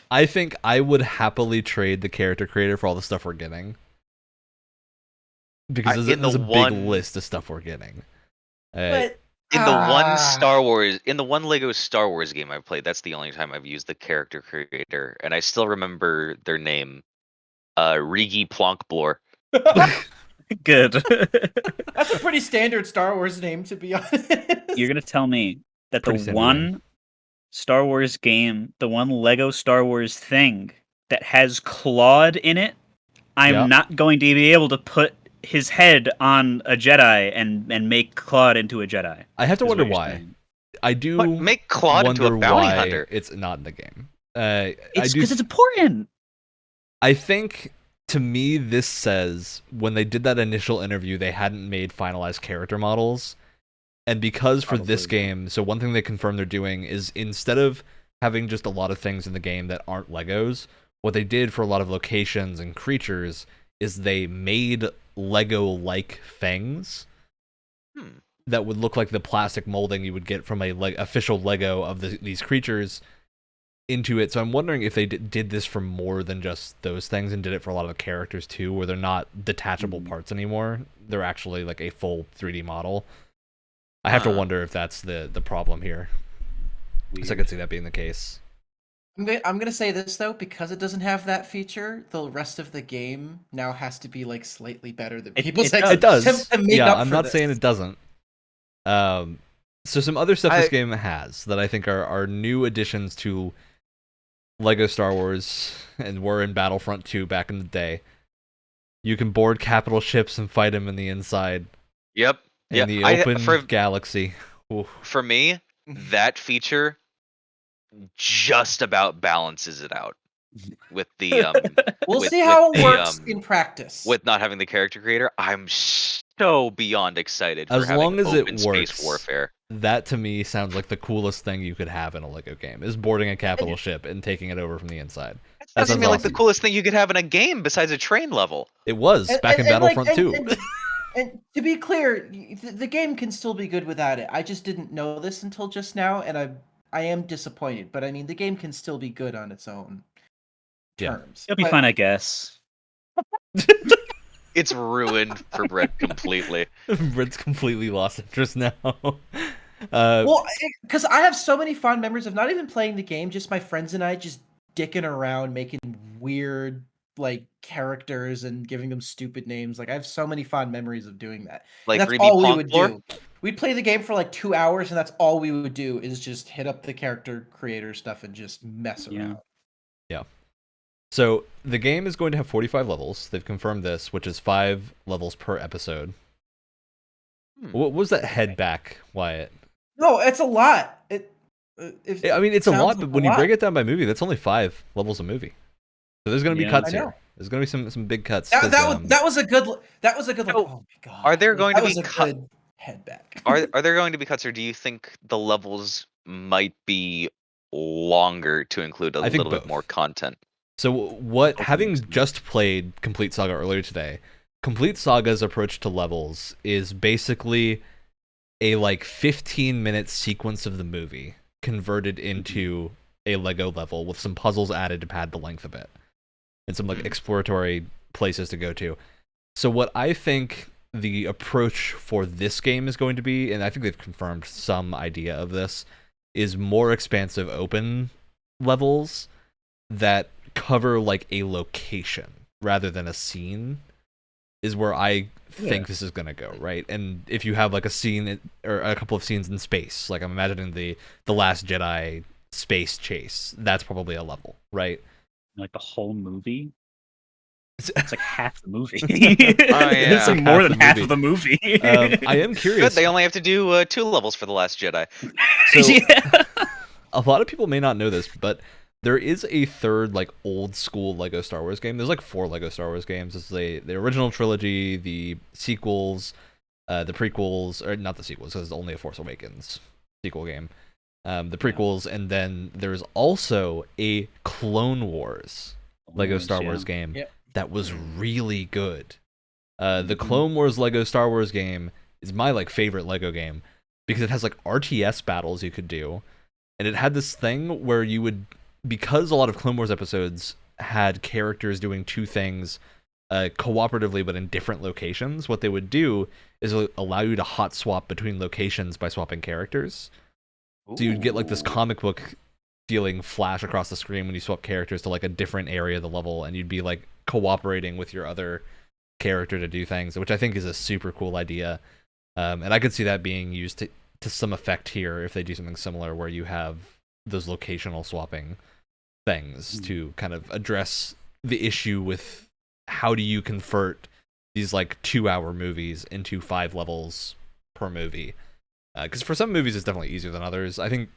I think I would happily trade the character creator for all the stuff we're getting. Because there's a big list of stuff we're getting. But in the one Lego Star Wars game I've played, that's the only time I've used the character creator, and I still remember their name, Rigi Plonkblor. Good. That's a pretty standard Star Wars name, to be honest. You're gonna tell me that the one Star Wars game, the one Lego Star Wars thing that has Claude in it, I'm not going to be able to put his head on a Jedi and make Claude into a Jedi. I have to wonder why. I do make Claude into a bounty hunter. It's not in the game. It's because it's important. I think, to me, this says when they did that initial interview, they hadn't made finalized character models. And because for this game, so one thing they confirmed they're doing is instead of having just a lot of things in the game that aren't Legos, what they did for a lot of locations and creatures is they made Lego-like things that would look like the plastic molding you would get from a official Lego of these creatures into it. So I'm wondering if they did this for more than just those things and did it for a lot of the characters too, where they're not detachable parts anymore. They're actually like a full 3D model. I have to wonder if that's the problem here. Because I could see that being the case. I'm gonna say this though, because it doesn't have that feature, the rest of the game now has to be like slightly better than people's It does. Yeah, I'm not saying it doesn't. So some other stuff this game has that I think are new additions to Lego Star Wars and were in Battlefront 2 back in the day. You can board capital ships and fight them in the inside. Yep. In the open galaxy. Ooh. For me, that feature just about balances it out with the we'll see how it works in practice with not having the character creator. I'm so beyond excited for as long as open it works. Space warfare. That to me sounds like the coolest thing you could have in a Lego game is boarding a capital ship and taking it over from the inside. That sounds like the coolest thing you could have in a game besides a train level. It was back in Battlefront 2. And to be clear, the game can still be good without it. I just didn't know this until just now, and I am disappointed. But I mean, the game can still be good on its own terms. It'll be fine, I guess. It's ruined for Brett completely. Brett's completely lost interest now. Well, because I have so many fond memories of not even playing the game, just my friends and I just dicking around, making weird like characters and giving them stupid names. Like I have so many fond memories of doing that. Like that's all we would do. We'd play the game for like 2 hours, and that's all we would do is just hit up the character creator stuff and just mess around. Yeah. So the game is going to have 45 levels. They've confirmed this, which is 5 levels per episode. What was that head back, Wyatt? No, it's a lot. I mean, it's a lot, but when you break it down by movie, that's only 5 levels a movie. So there's going to be cuts here. There's going to be some big cuts. That was a good. That was a good. Oh my god! Are there going to be cuts? Head back. Are there going to be cuts, or do you think the levels might be longer to include a little bit more content? So having just played Complete Saga earlier today, Complete Saga's approach to levels is basically a 15-minute sequence of the movie converted into a Lego level with some puzzles added to pad the length of it and some exploratory places to go to. So what I think the approach for this game is going to be, and I think they've confirmed some idea of this, is more expansive open levels that cover a location rather than a scene, is where I think this is going to go, right? And if you have a scene or a couple of scenes in space, like I'm imagining the Last Jedi space chase, that's probably a level, right? Like the whole movie? It's like half the movie. It's like more than half of the movie. I am curious. Good, they only have to do 2 levels for The Last Jedi. So, a lot of people may not know this, but there is a third old school Lego Star Wars game. There's 4 Lego Star Wars games. It's the original trilogy, the sequels, the prequels, or not the sequels, because it's only a Force Awakens sequel game. The prequels, and then there's also a Clone Wars Lego Star Wars game that was really good. The Clone Wars Lego Star Wars game is my favorite Lego game, because it has like RTS battles you could do, and it had this thing where you would, because a lot of Clone Wars episodes had characters doing two things cooperatively but in different locations, what they would do is allow you to hot swap between locations by swapping characters. Ooh. So you'd get like this comic book feeling flash across the screen when you swap characters to like a different area of the level, and you'd be like cooperating with your other character to do things, which I think is a super cool idea. And I could see that being used to some effect here if they do something similar where you have those locational swapping things to kind of address the issue with how do you convert these like 2-hour movies into 5 levels per movie. Because for some movies it's definitely easier than others. I think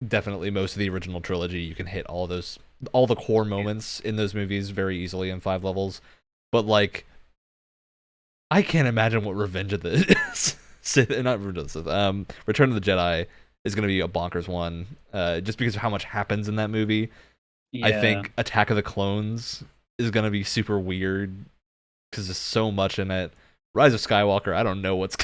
definitely most of the original trilogy you can hit all the core moments in those movies very easily in 5 levels. But like, I can't imagine what Revenge of the not Revenge of the Sith, Return of the Jedi is going to be a bonkers one, just because of how much happens in that movie. Yeah. I think Attack of the Clones is going to be super weird because there's so much in it. Rise of Skywalker, I don't know what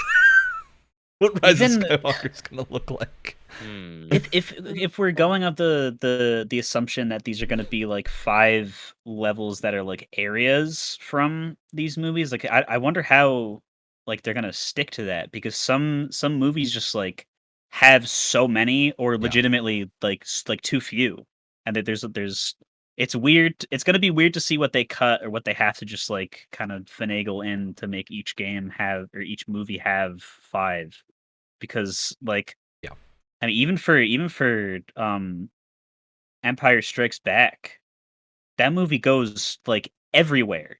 Rise of Skywalker is going to look like. If we're going up the assumption that these are going to be like 5 levels that are like areas from these movies, like I wonder how like they're going to stick to that, because some movies just like have so many, or legitimately like too few, and that there's it's weird. It's going to be weird to see what they cut or what they have to just like kind of finagle in to make each game have, or each movie have 5, because like, I mean, even for Empire Strikes Back, that movie goes like everywhere.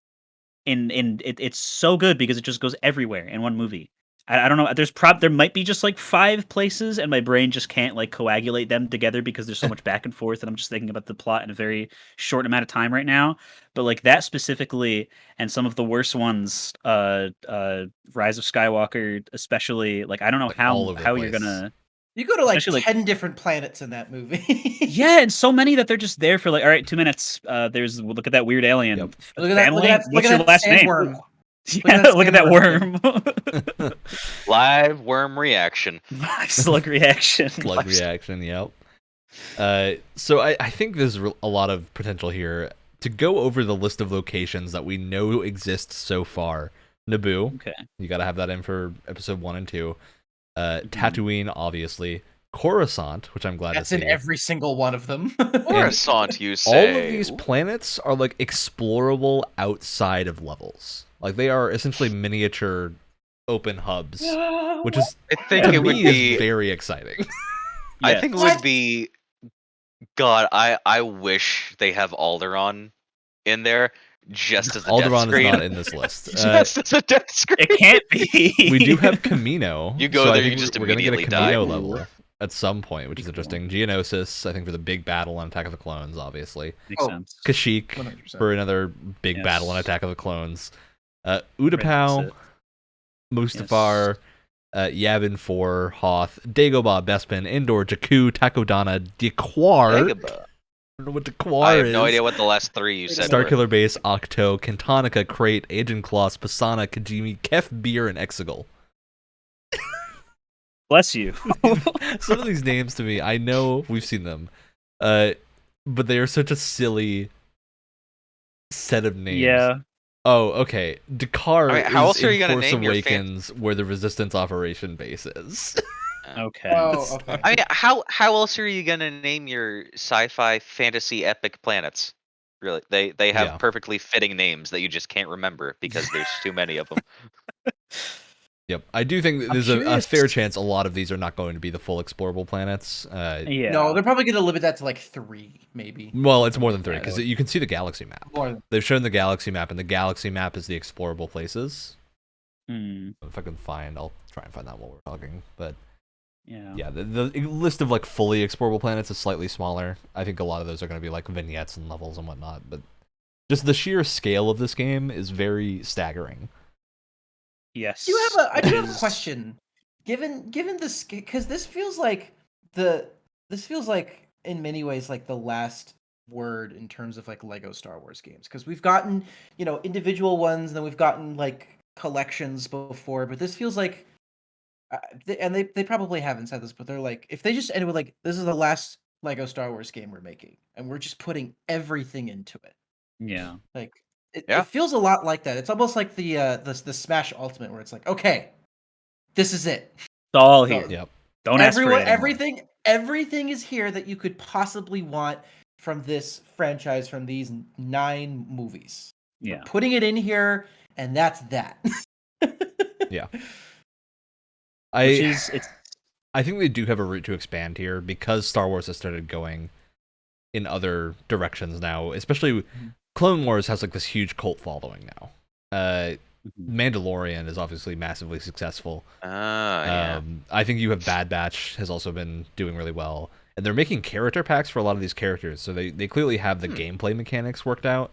It's so good because it just goes everywhere in one movie. I don't know. There might be just like 5 places, and my brain just can't like coagulate them together because there's so much back and forth, and I'm just thinking about the plot in a very short amount of time right now. But like that specifically, and some of the worst ones, Rise of Skywalker especially, like I don't know like how you're gonna. You go to like 10 different planets in that movie. Yeah, and so many that they're just there for like, all right, 2 minutes. We'll look at that weird alien. Yep. Family? What's your last name? Worm. Yeah, look at that worm. Live worm reaction. Slug reaction. Slug reaction, yep. So I think there's a lot of potential here to go over the list of locations that we know exist so far. Naboo. Okay. You got to have that in for episode 1 and 2. Tatooine, obviously. Coruscant, which I'm glad to see. That's in every single one of them. Coruscant, you say? All of these planets are like explorable outside of levels. Like they are essentially miniature open hubs, which is I think it would be very exciting. I think it would be. God, I wish they have Alderaan in there. Just as a Alderaan death screen. Is not in this list. Just as a death screen. It can't be. We do have Camino. You go there, you just we're gonna get a Camino die. level at some point, which is interesting. Geonosis, I think, for the big battle on Attack of the Clones, obviously. Makes sense. Kashyyyk 100%. For another big battle on Attack of the Clones. Utapau, Mustafar, Yavin 4, Hoth, Dagobah, Bespin, Endor, Jakku, Takodana, Dequar. Dagobah. I don't know what Dequar I have is. no idea what the last 3 you said. Starkiller Base, Octo, Cantonica, Crate, Agent Kloss, Pisana, Kajimi, Kef, Beer, and Exegol. Bless you. Some of these names to me, I know we've seen them, but they are such a silly set of names. Yeah. Oh, okay. Dakar how is else are you in gonna Force name Awakens, where the Resistance Operation base is. Okay. Okay. I mean, how else are you gonna name your sci-fi fantasy epic planets? Really, they have perfectly fitting names that you just can't remember because there's too many of them. Yep, I do think there's a fair chance a lot of these are not going to be the full explorable planets. No, they're probably going to limit that to like 3, maybe. Well, it's more than 3 because you can see the galaxy map. They've shown the galaxy map, and the galaxy map is the explorable places. If I can find, I'll try and find that while we're talking. But yeah, the list of like fully explorable planets is slightly smaller. I think a lot of those are going to be like vignettes and levels and whatnot. But just the sheer scale of this game is very staggering. Yes. I do have a question. Given this, because this feels like in many ways like the last word in terms of like Lego Star Wars games, because we've gotten individual ones, and then we've gotten like collections before, but this feels like They probably haven't said this, but they're like, if they just ended with like, this is the last Lego Star Wars game we're making, and we're just putting everything into it. Yeah. Like it feels a lot like that. It's almost like the Smash Ultimate, where it's like, okay, this is it. It's all here. Yep. Don't ask for it anymore. Everything is here that you could possibly want from this franchise, from these 9 movies. Yeah. We're putting it in here, and that's that. Yeah. I think they do have a route to expand here because Star Wars has started going in other directions now. Especially Clone Wars has like this huge cult following now. Mandalorian is obviously massively successful. Yeah. I think you have Bad Batch has also been doing really well, and they're making character packs for a lot of these characters, so they clearly have the gameplay mechanics worked out.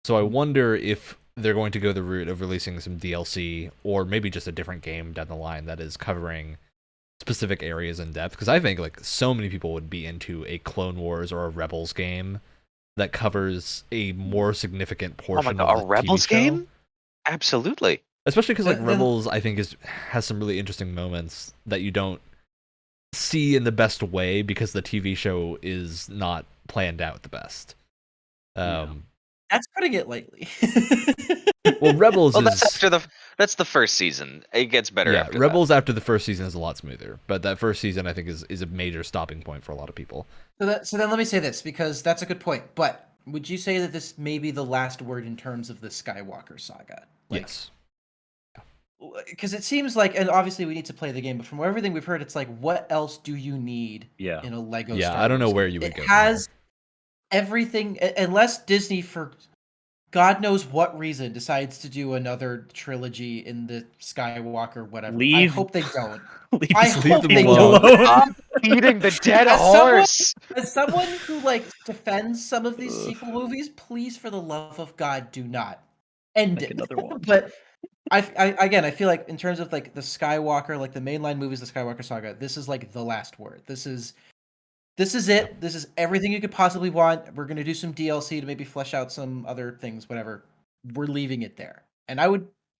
So I wonder if they're going to go the route of releasing some DLC or maybe just a different game down the line that is covering specific areas in depth, because I think like so many people would be into a Clone Wars or a Rebels game that covers a more significant portion of the a Rebels TV show. Game? Absolutely. Especially because like Rebels, I think has some really interesting moments that you don't see in the best way because the TV show is not planned out the best. That's putting it lightly. Well, Rebels is that's the first season. It gets better. Yeah, after Rebels that. After the first season is a lot smoother, but that first season I think is a major stopping point for a lot of people. So then let me say this, because that's a good point. But would you say that this may be the last word in terms of the Skywalker Saga? Yes. Because it seems like, and obviously we need to play the game, but from everything we've heard, it's like, what else do you need in a Lego Star Wars I don't know where game? you would go. It has everything, unless Disney, for God knows what reason, decides to do another trilogy in the Skywalker whatever. I hope they don't. I hope they don't. Stop beating the dead horse. As someone who like defends some of these sequel movies, please, for the love of God, do not end it. Another one. But I feel like in terms of like the Skywalker, like the mainline movies, the Skywalker Saga, this is like the last word. This is it. This is everything you could possibly want. We're gonna do some DLC to maybe flesh out some other things, whatever. We're leaving it there. And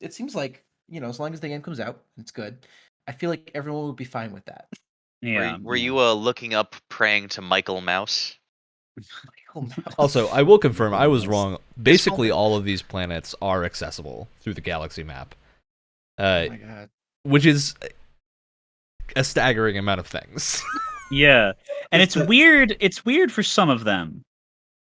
it seems like, as long as the game comes out, it's good. I feel like everyone would be fine with that. Yeah. Were you looking up praying to Michael Mouse? Also, I will confirm I was wrong. Basically, all of these planets are accessible through the galaxy map. Oh my God. Which is a staggering amount of things. Yeah, and it's weird. It's weird for some of them.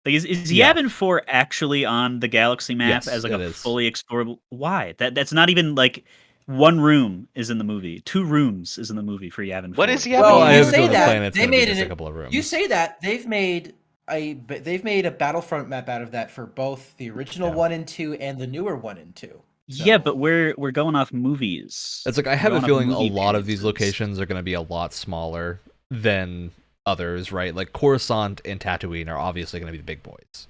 Like, is Yavin 4 actually on the galaxy map as like a fully explorable? Why? That's not even like one room is in the movie. 2 rooms is in the movie for Yavin 4. What is Yavin? Well, you say that they made a couple of rooms. You say that they've made a Battlefront map out of that for both the original 1 and 2 and the newer 1 and 2. So. Yeah, but we're going off movies. It's like I have a feeling a lot of these locations are going to be a lot smaller than others, right? Like Coruscant and Tatooine are obviously going to be the big boys.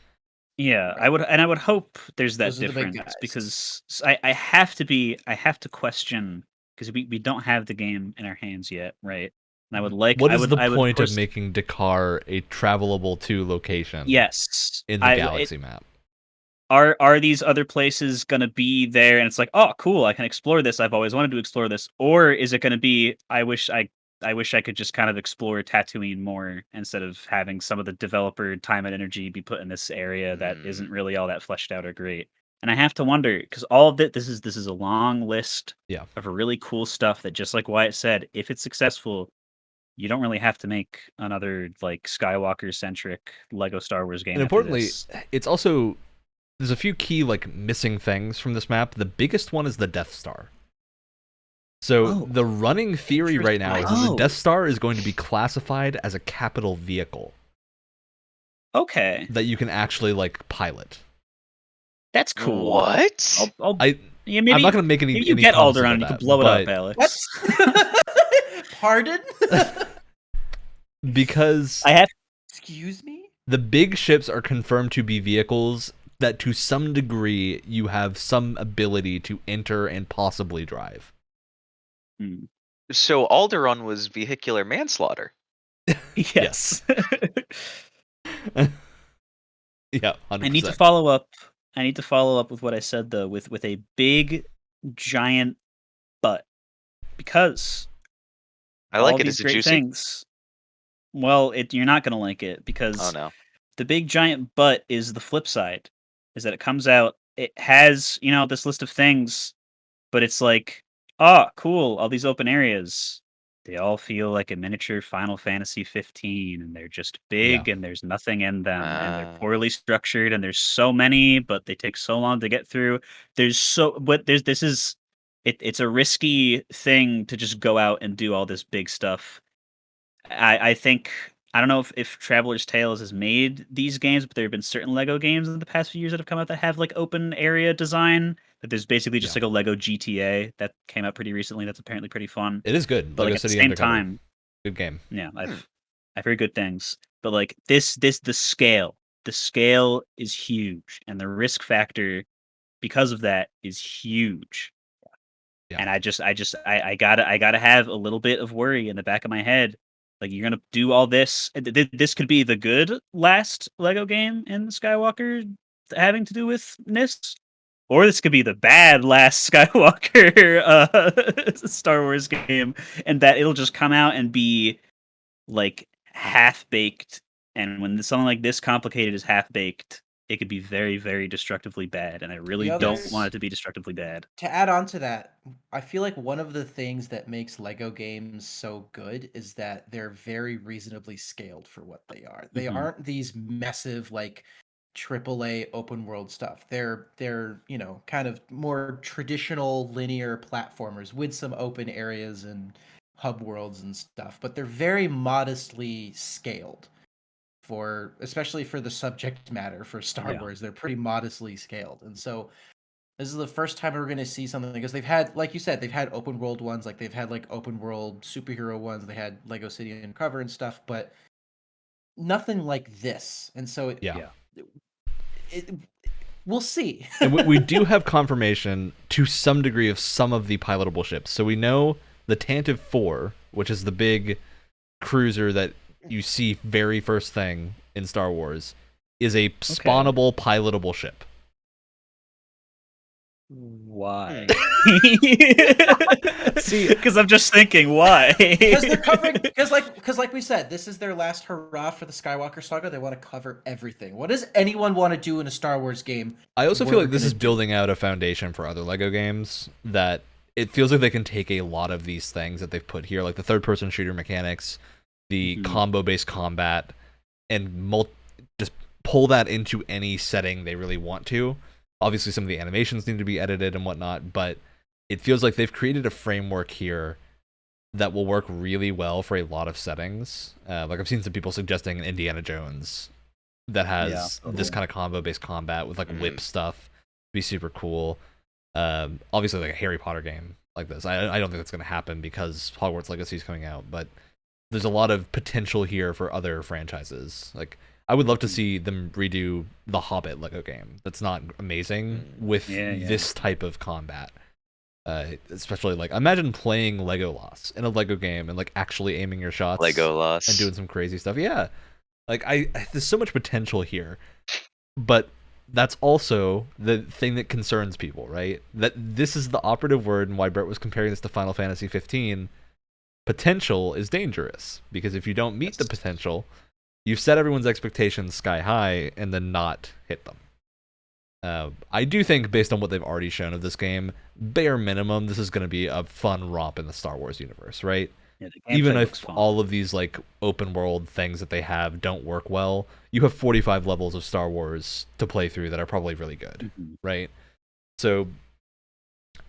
Yeah, I would hope there's that difference, because I have to question, because we don't have the game in our hands yet, right? And I would like. What is the point of making Dakar a travelable 2 location? Yes, in the galaxy map. Are these other places going to be there? And it's like, oh, cool, I can explore this. I've always wanted to explore this. Or is it going to be, I wish I could just kind of explore Tatooine more instead of having some of the developer time and energy be put in this area that isn't really all that fleshed out or great. And I have to wonder, because all of this is a long list of really cool stuff that, just like Wyatt said, if it's successful, you don't really have to make another like Skywalker centric Lego Star Wars game. And importantly, it's also, there's a few key like missing things from this map. The biggest one is the Death Star. So the running theory right now is that the Death Star is going to be classified as a capital vehicle. Okay. That you can actually like pilot. That's cool. What? I'm not going to make any. You get Alderaan and you can blow it up, Alex. What? Pardon? Because excuse me? The big ships are confirmed to be vehicles that to some degree you have some ability to enter and possibly drive. So Alderaan was vehicular manslaughter. Yes. Yeah, 100%. I need to follow up with what I said though, with a big giant butt. because I like it. these Is it great juicy? things. Well, you're not gonna like it because the big giant but is the flip side. Is that it comes out, it has this list of things, but it's like, oh, cool, all these open areas. They all feel like a miniature Final Fantasy 15, and they're just big, and there's nothing in them, and they're poorly structured, and there's so many, but they take so long to get through. It's a risky thing to just go out and do all this big stuff. I think I don't know if Traveler's Tales has made these games, but there have been certain Lego games in the past few years that have come out that have like open area design. That there's basically just like a Lego GTA that came out pretty recently. That's apparently pretty fun. It is good. But Lego like at the City same Undercover. time, good game. Yeah, I've heard good things. But like the scale is huge, and the risk factor because of that is huge. And I gotta have a little bit of worry in the back of my head. Like, you're gonna do all this. This could be the good last Lego game in Skywalker having to do with NIST, or this could be the bad last Skywalker Star Wars game, and that it'll just come out and be like half baked. And when something like this complicated is half baked, it could be very, very destructively bad, and I really don't want it to be destructively bad. To add on to that, I feel like one of the things that makes Lego games so good is that they're very reasonably scaled for what they are. They aren't these massive like AAA open world stuff. They're kind of more traditional linear platformers with some open areas and hub worlds and stuff, but they're very modestly scaled. Especially for the subject matter for Star Wars, they're pretty modestly scaled. And so this is the first time we're going to see something, because they've had, like you said, they've had open world ones, like they've had like open world superhero ones, they had Lego City Undercover and stuff, but nothing like this. And so we'll see. And we do have confirmation to some degree of some of the pilotable ships. So we know the Tantive 4, which is the big cruiser that you see very first thing in Star Wars, is a spawnable pilotable ship. Why? See, because I'm just thinking, why? Because they're covering. Because like we said, this is their last hurrah for the Skywalker Saga. They want to cover everything. What does anyone want to do in a Star Wars game? I also feel like this is building out a foundation for other Lego games, that it feels like they can take a lot of these things that they've put here, like the third-person shooter mechanics, the combo-based combat, and just pull that into any setting they really want to. Obviously, some of the animations need to be edited and whatnot, but it feels like they've created a framework here that will work really well for a lot of settings. Like, I've seen some people suggesting an Indiana Jones that has this kind of combo-based combat with like whip stuff. Be super cool. Obviously, like a Harry Potter game like this. I don't think that's going to happen because Hogwarts Legacy is coming out, but there's a lot of potential here for other franchises. Like, I would love to see them redo the Hobbit Lego game. That's not amazing with this type of combat. Especially, like, imagine playing Legolas in a Lego game and like actually aiming your shots, Legolas, and doing some crazy stuff. Yeah, like there's so much potential here, but that's also the thing that concerns people, right? That this is the operative word, and why Brett was comparing this to Final Fantasy 15. Potential is dangerous, because if you don't meet the potential, you've set everyone's expectations sky high and then not hit them. I do think, based on what they've already shown of this game, bare minimum, this is going to be a fun romp in the Star Wars universe, right? Yeah, even if all of these like open world things that they have don't work well, you have 45 levels of Star Wars to play through that are probably really good, right? So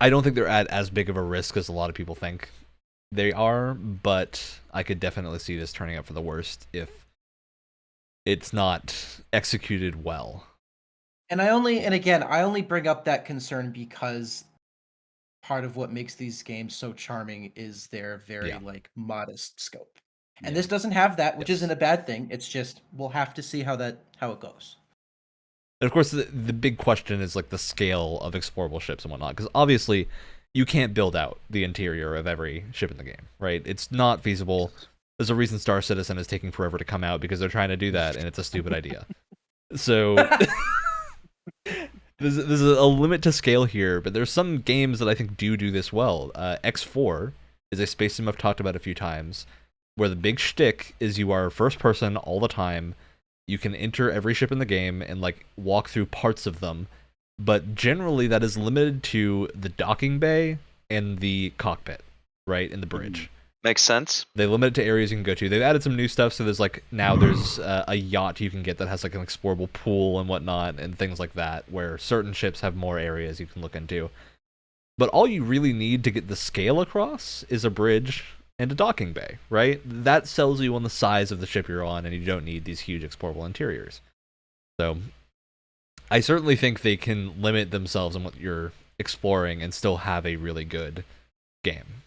I don't think they're at as big of a risk as a lot of people think they are, but I could definitely see this turning out for the worst if it's not executed well. And I only bring up that concern because part of what makes these games so charming is their very like modest scope. And this doesn't have that, which isn't a bad thing. It's just we'll have to see how it goes. And of course, the big question is like the scale of explorable ships and whatnot, because obviously you can't build out the interior of every ship in the game, right? It's not feasible. There's a reason Star Citizen is taking forever to come out, because they're trying to do that, and it's a stupid idea. So there's a limit to scale here, but there's some games that I think do this well. X4 is a space sim I've talked about a few times, where the big shtick is you are first person all the time. You can enter every ship in the game and like walk through parts of them, but generally that is limited to the docking bay and the cockpit, right, in the bridge. Makes sense. They limit it to areas you can go to. They've added some new stuff, so there's like now there's a yacht you can get that has like an explorable pool and whatnot and things like that, where certain ships have more areas you can look into. But all you really need to get the scale across is a bridge and a docking bay, right? That sells you on the size of the ship you're on, and you don't need these huge explorable interiors. So I certainly think they can limit themselves on what you're exploring and still have a really good game.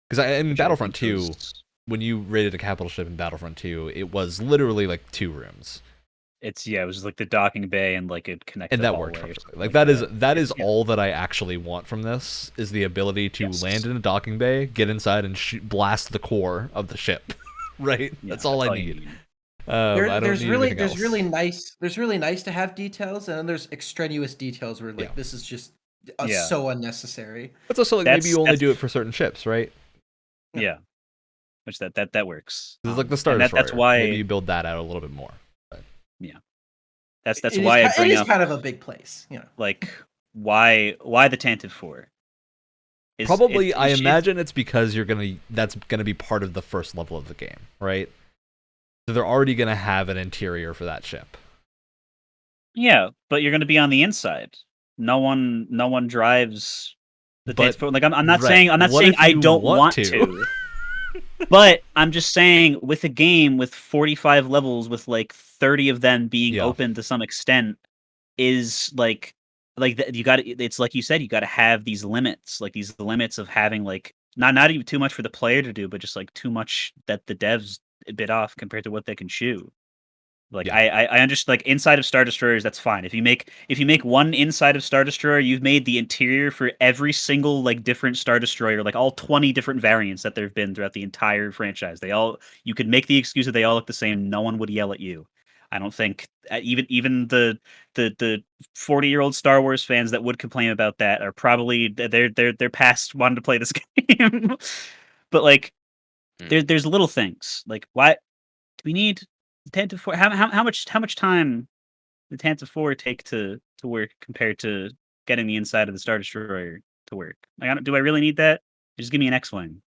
Because in Battlefront 2, when you raided a capital ship in Battlefront 2, it was literally like 2 rooms. It was like the docking bay and like it connected. And that worked perfectly. Like that is all that I actually want from this, is the ability to land in a docking bay, get inside, and blast the core of the ship. Right? That's all I need. There's really nice to have details, and then there's extraneous details where like this is just so unnecessary. It's also like maybe you only do it for certain ships, right? Yeah. Which that works. It's like the Star Destroyer. That's why maybe you build that out a little bit more. Yeah, that's why I bring up. It is up, kind of a big place, you know. Like why the Tantive 4? Probably, I imagine it's because that's gonna be part of the first level of the game, right? So they're already gonna have an interior for that ship. Yeah, but you're gonna be on the inside. No one drives the Tantive 4. Like I'm not saying I don't want to. But I'm just saying, with a game with 45 levels, with like 30 of them being open to some extent, is like you got to. It's like you said, you got to have these limits of having like not even too much for the player to do, but just like too much that the devs bit off compared to what they can chew. Like I understand, like inside of Star Destroyers, that's fine. If you make one inside of Star Destroyer, you've made the interior for every single like different Star Destroyer, like all 20 different variants that there've been throughout the entire franchise. You could make the excuse that they all look the same. No one would yell at you. I don't think even the 40-year-old Star Wars fans that would complain about that are probably they're past wanting to play this game. But like there's little things like, why do we need Tantive 4? How much time did Tantive 4 take to work compared to getting the inside of the Star Destroyer to work? Like, do I really need that? Just give me an X-wing.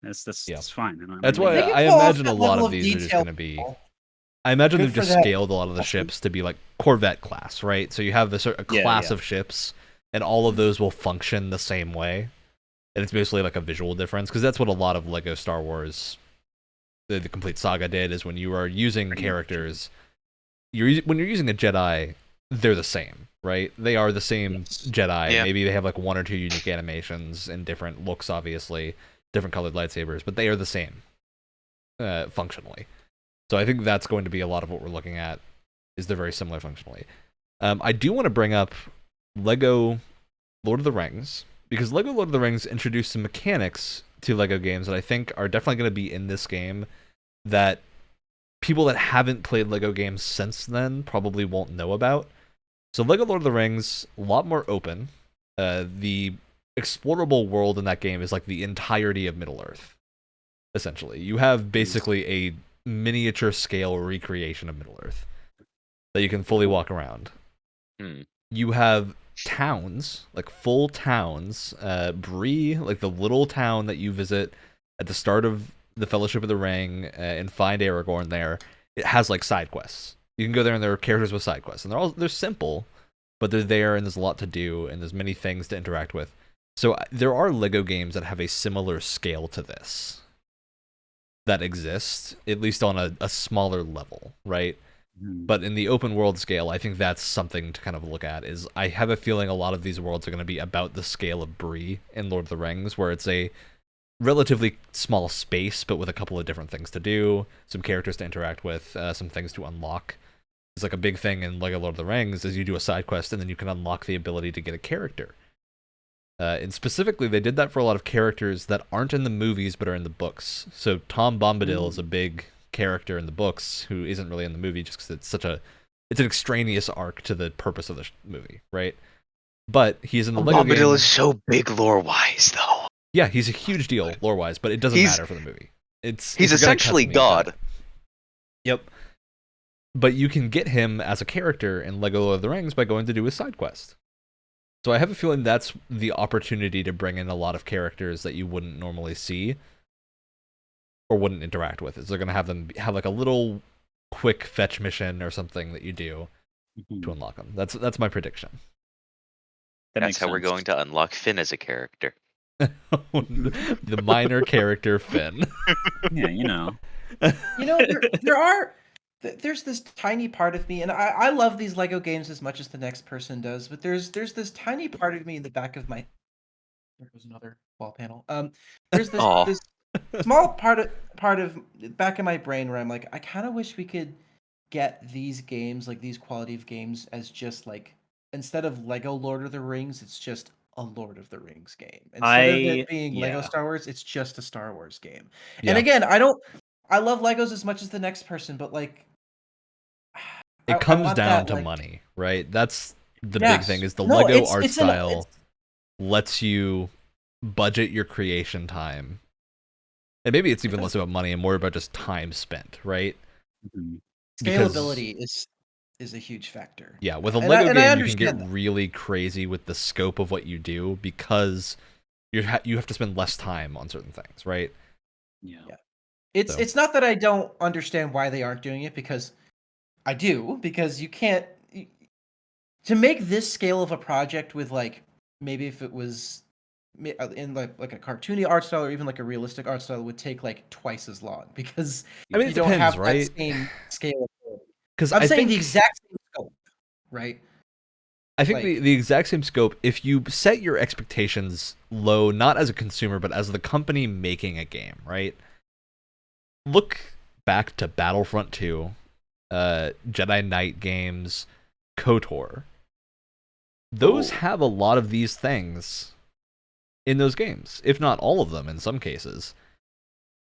That's fine. That's why I imagine a lot of these are just going to be. I imagine they've just scaled a lot of the ships to be like Corvette class, right? So you have a class of ships, and all of those will function the same way, and it's basically like a visual difference, because that's what a lot of Lego Star Wars. The complete saga did, is when you are using characters, when you're using a Jedi, they're the same, right? They are the same Jedi. Yeah. Maybe they have like 1 or 2 unique animations and different looks, obviously, different colored lightsabers, but they are the same functionally. So I think that's going to be a lot of what we're looking at, is they're very similar functionally. I do want to bring up Lego Lord of the Rings, because Lego Lord of the Rings introduced some mechanics to Lego games that I think are definitely going to be in this game that people that haven't played Lego games since then probably won't know about. So Lego Lord of the Rings, a lot more open. The explorable world in that game is like the entirety of Middle-earth, essentially. You have basically a miniature scale recreation of Middle-earth that you can fully walk around. You have towns, like full towns. Bree, like the little town that you visit at the start of the Fellowship of the Ring and find Aragorn there, it has like side quests. You can go there and there are characters with side quests, and they're simple, but they're there and there's a lot to do and there's many things to interact with. So there are Lego games that have a similar scale to this that exist, at least on a smaller level, right? But in the open world scale, I think that's something to kind of look at. Is I have a feeling a lot of these worlds are going to be about the scale of Bree in Lord of the Rings, where it's a relatively small space, but with a couple of different things to do, some characters to interact with, some things to unlock. It's like a big thing in Lego Lord of the Rings is you do a side quest and then you can unlock the ability to get a character. And specifically, they did that for a lot of characters that aren't in the movies but are in the books. So Tom Bombadil is a big character in the books who isn't really in the movie just because it's an extraneous arc to the purpose of the movie, right? But he's in the Lego game. Bombadil is so big lore-wise, though. Yeah, he's a huge deal lore-wise, but it doesn't matter for the movie. He's essentially God. Yep. But you can get him as a character in Lego Lord of the Rings by going to do his side quest. So I have a feeling that's the opportunity to bring in a lot of characters that you wouldn't normally see or wouldn't interact with. Is they're going to have them have like a little quick fetch mission or something that you do to unlock them. That's my prediction. That's how we're going to unlock Finn as a character. The minor character Finn. Yeah, there's this tiny part of me, and I love these Lego games as much as the next person does, but there's this tiny part of me in the back of my... There goes another wall panel. There's this small part of back of my brain where I'm like, I kind of wish we could get these games, like these quality of games, as just like, instead of Lego Lord of the Rings, it's just a Lord of the Rings game. Instead of it being Lego Star Wars, it's just a Star Wars game. Yeah. And again, I love Legos as much as the next person, but like, it comes down to money, right? That's the big thing, is the Lego art style lets you budget your creation time. And maybe it's even less about money and more about just time spent, right? Scalability is a huge factor. Yeah, with a Lego game, you can get really crazy with the scope of what you do because you have to spend less time on certain things, right? Yeah. It's not that I don't understand why they aren't doing it, because I do, because you can't... To make this scale of a project with, like, maybe if it was in like a cartoony art style or even like a realistic art style, would take like twice as long, because I mean, you don't have that same scale. Because I'm saying the exact same scope, right? I think the exact same scope, if you set your expectations low, not as a consumer, but as the company making a game, right? Look back to Battlefront 2, Jedi Knight games, KOTOR. Those have a lot of these things in those games, if not all of them in some cases.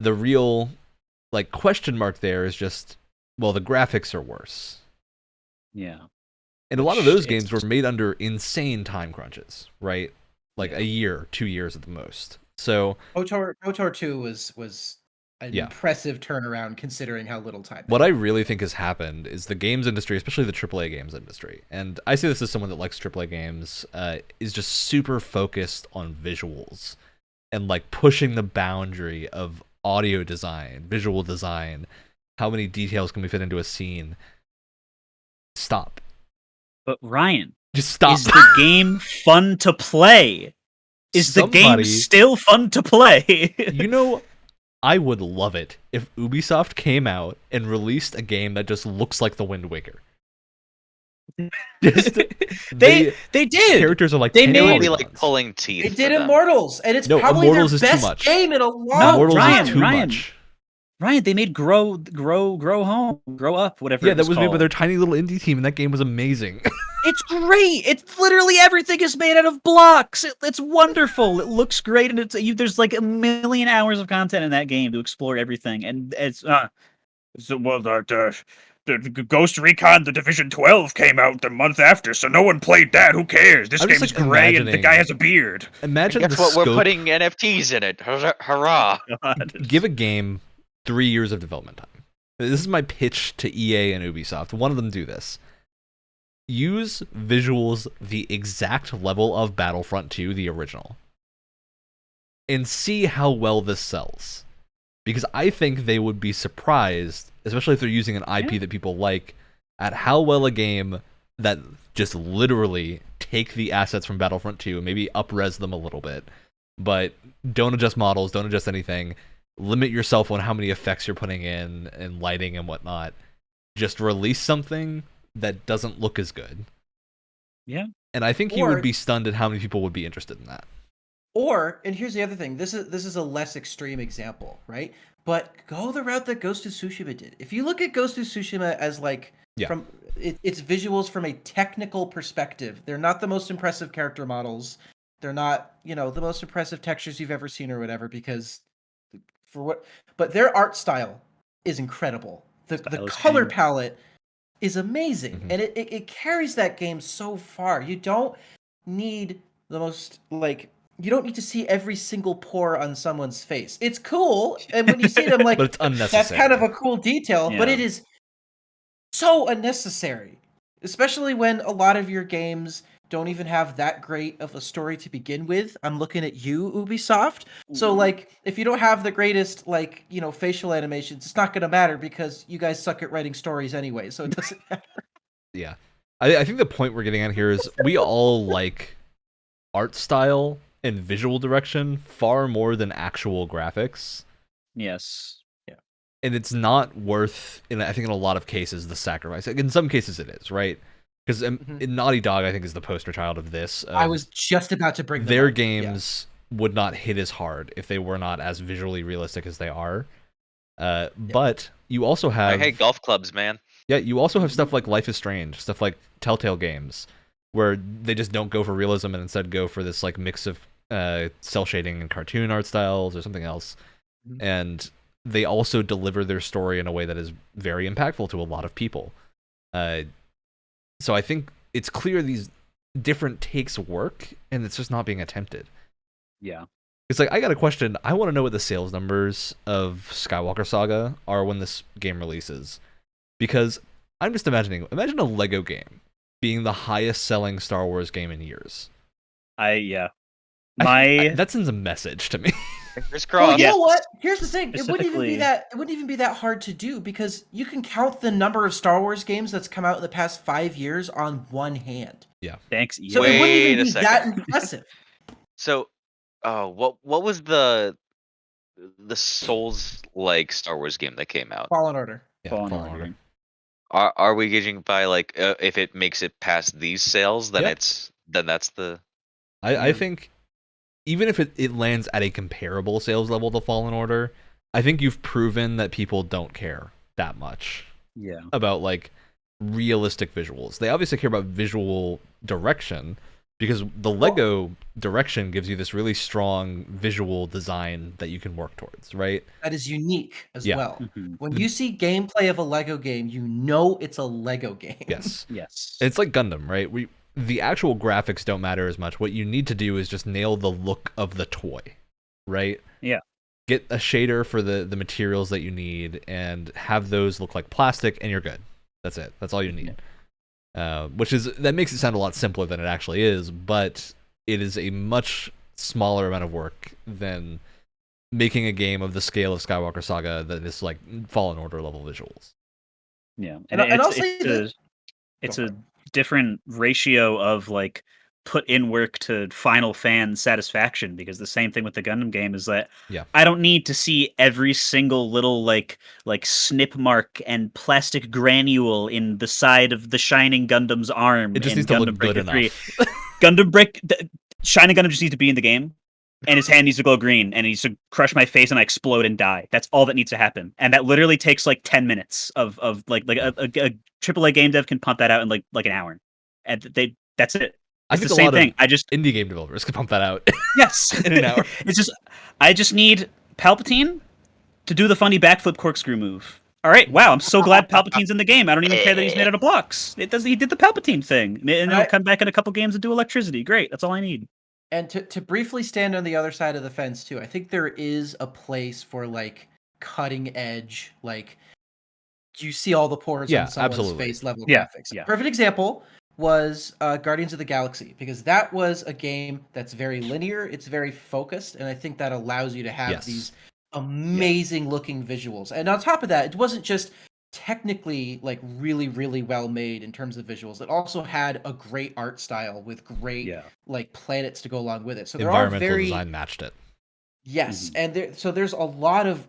The real like question mark there is just, well, the graphics are worse. Yeah. And a lot of those games were made under insane time crunches, right? Like a year, 2 years at the most. So KOTOR 2 was an impressive turnaround considering how little time. What I really think has happened is the games industry, especially the AAA games industry, and I say this as someone that likes AAA games, is just super focused on visuals and like pushing the boundary of audio design, visual design, how many details can we fit into a scene. Stop. But Ryan, just stop. Is the game fun to play? Is the game still fun to play? You know, I would love it if Ubisoft came out and released a game that just looks like The Wind Waker. They did. Characters are like they may be like pulling teeth. They did Immortals, and it's probably Immortals their best game in a long Immortals time. Is too much. Ryan, they made Grow Up, whatever. Yeah, that was made by their tiny little indie team, and that game was amazing. It's great. It's literally everything is made out of blocks. It's wonderful. It looks great, and there's like a million hours of content in that game to explore everything. And it's the Ghost Recon, the Division 12 came out the month after, so no one played that. Who cares? This game's gray, and the guy has a beard. Imagine that's what we're putting NFTs in it. Hurrah! Give a game 3 years of development time. This is my pitch to EA and Ubisoft. One of them do this. Use visuals the exact level of Battlefront 2, the original, and see how well this sells. Because I think they would be surprised, especially if they're using an IP that people like, at how well a game that just literally take the assets from Battlefront 2, maybe up-res them a little bit, but don't adjust models, don't adjust anything, limit yourself on how many effects you're putting in and lighting and whatnot. Just release something that doesn't look as good. Yeah. And I think you would be stunned at how many people would be interested in that. And here's the other thing. This is a less extreme example, right? But go the route that Ghost of Tsushima did. If you look at Ghost of Tsushima as like from its visuals from a technical perspective, they're not the most impressive character models. They're not, the most impressive textures you've ever seen or whatever, but their art style is incredible. The color palette is amazing, and it carries that game so far. need the most you don't need to see every single pore on someone's face. It's cool, and when you see it, I'm like, but it's unnecessary. That's kind of a cool detail, but it is so unnecessary, especially when a lot of your games don't even have that great of a story to begin with. I'm looking at you, Ubisoft. So if you don't have the greatest facial animations, it's not going to matter because you guys suck at writing stories anyway, so it doesn't matter. Yeah. I think the point we're getting at here is we all like art style and visual direction far more than actual graphics. Yes. Yeah. And it's not worth, I think in a lot of cases, the sacrifice. In some cases it is, right? Because Naughty Dog, I think, is the poster child of this. I was just about to bring their games would not hit as hard if they were not as visually realistic as they are. But you also have... I hate golf clubs, man. Yeah, you also have stuff like Life is Strange, stuff like Telltale games, where they just don't go for realism and instead go for this mix of cell shading and cartoon art styles or something else. And they also deliver their story in a way that is very impactful to a lot of people. So I think it's clear these different takes work, and it's just not being attempted. Yeah. It's I got a question. I want to know what the sales numbers of Skywalker Saga are when this game releases. Because I'm just imagine a Lego game being the highest selling Star Wars game in years. That sends a message to me. Fingers crossed. Well, you know what? Here's the thing. It wouldn't even be that hard to do because you can count the number of Star Wars games that's come out in the past 5 years on one hand. Yeah. Thanks. So it wouldn't even be that impressive. So, what was the Souls-like Star Wars game that came out? Fallen Order. Yeah, Fallen Order. Are we gauging by if it makes it past these sales, then that's the... I think even if it lands at a comparable sales level to Fallen Order, I think you've proven that people don't care that much. Yeah. About realistic visuals. They obviously care about visual direction because the Lego direction gives you this really strong visual design that you can work towards, right? That is unique as well. Mm-hmm. When you see gameplay of a Lego game, you know it's a Lego game. Yes. Yes. It's like Gundam, right? The actual graphics don't matter as much. What you need to do is just nail the look of the toy, right? Yeah. Get a shader for the materials that you need and have those look like plastic and you're good. That's it. That's all you need. That makes it sound a lot simpler than it actually is, but it is a much smaller amount of work than making a game of the scale of Skywalker Saga that is Fallen Order level visuals. Yeah. And it's a different ratio of put in work to final fan satisfaction, because the same thing with the Gundam game is that I don't need to see every single little snip mark and plastic granule in the side of the Shining Gundam's arm. It just needs to look good enough. Shining Gundam just needs to be in the game, and his hand needs to glow green, and he needs to crush my face and I explode and die. That's all that needs to happen, and that literally takes 10 minutes of a AAA game dev can pump that out in an hour, and that's it. It's the same thing. Indie game developers can pump that out. Yes, in an hour. I just need Palpatine to do the funny backflip corkscrew move. All right, wow, I'm so glad Palpatine's in the game. I don't even care that he's made out of blocks. He did the Palpatine thing, and he'll come back in a couple games and do electricity. Great, that's all I need. And to briefly stand on the other side of the fence too, I think there is a place for cutting edge, you see all the pores on someone's face level graphics. Yeah. Perfect example was Guardians of the Galaxy, because that was a game that's very linear, it's very focused, and I think that allows you to have these amazing looking visuals. And on top of that, it wasn't just technically really, really well made in terms of visuals. It also had a great art style with great planets to go along with it. So they're all very design matched it. Yes, and there's a lot of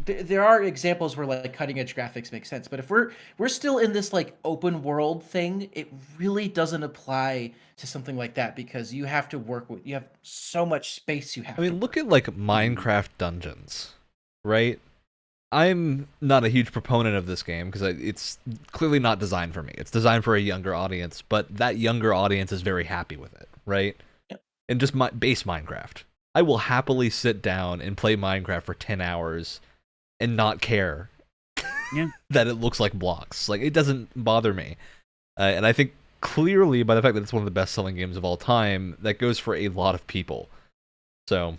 there are examples where cutting edge graphics make sense, but if we're still in this open world thing, it really doesn't apply to something like that, because you have so much space you have. Look at Minecraft dungeons, right? I'm not a huge proponent of this game because it's clearly not designed for me. It's designed for a younger audience, but that younger audience is very happy with it, right? Yep. And just base Minecraft. I will happily sit down and play Minecraft for 10 hours and not care that it looks like blocks. It doesn't bother me. And I think clearly, by the fact that it's one of the best-selling games of all time, that goes for a lot of people. So,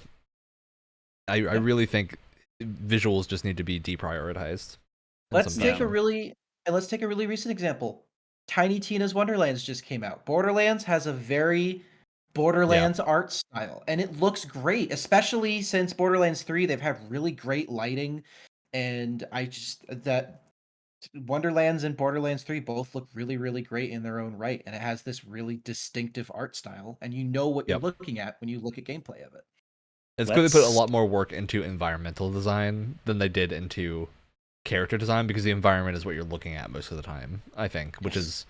I really think visuals just need to be deprioritized. Let's take a really recent example. Tiny Tina's Wonderlands just came out. Borderlands has a very Borderlands art style, and it looks great, especially since Borderlands 3, they've had really great lighting, and that Wonderlands and Borderlands 3 both look really, really great in their own right, and it has this really distinctive art style, and you know what you're looking at when you look at gameplay of it. It's good they put a lot more work into environmental design than they did into character design, because the environment is what you're looking at most of the time, I think, which is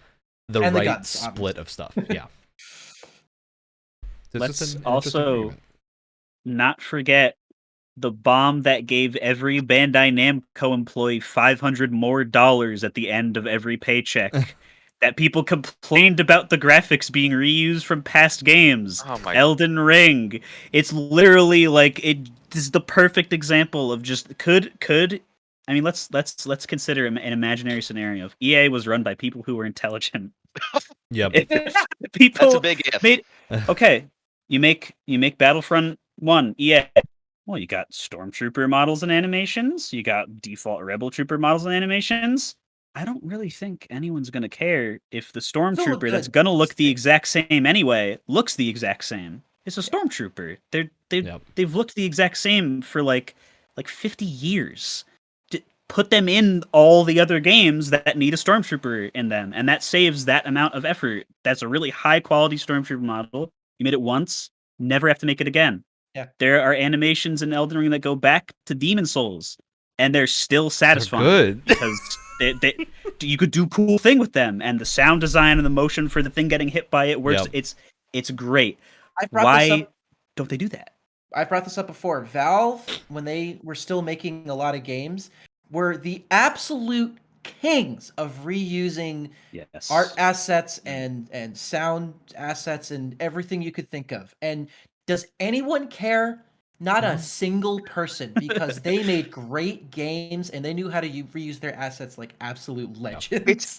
the and right guns, split of stuff. Yeah. So let's also not forget the bomb that gave every Bandai Namco employee $500 more at the end of every paycheck. That people complained about the graphics being reused from past games. Elden Ring. It's literally like this is the perfect example of just could. I mean, let's consider an imaginary scenario. If EA was run by people who were intelligent. Yep. That's a big if. Okay, you make Battlefront 1 EA. Well, you got Stormtrooper models and animations. You got default Rebel Trooper models and animations. I don't really think anyone's going to care if the Stormtrooper that's going to look the exact same anyway looks the exact same. It's a Stormtrooper. They've looked the exact same for like 50 years. Put them in all the other games that need a Stormtrooper in them, and that saves that amount of effort. That's a really high quality Stormtrooper model. You made it once, never have to make it again. Yeah. There are animations in Elden Ring that go back to Demon Souls, and they're still satisfying. They're good. Because you could do cool thing with them, and the sound design and the motion for the thing getting hit by it works. Yep. It's great. Why don't they do that? I've brought this up before. Valve, when they were still making a lot of games, were the absolute kings of reusing art assets and sound assets and everything you could think of. And does anyone care? Not a single person, because they made great games and they knew how to reuse their assets like absolute legends. It's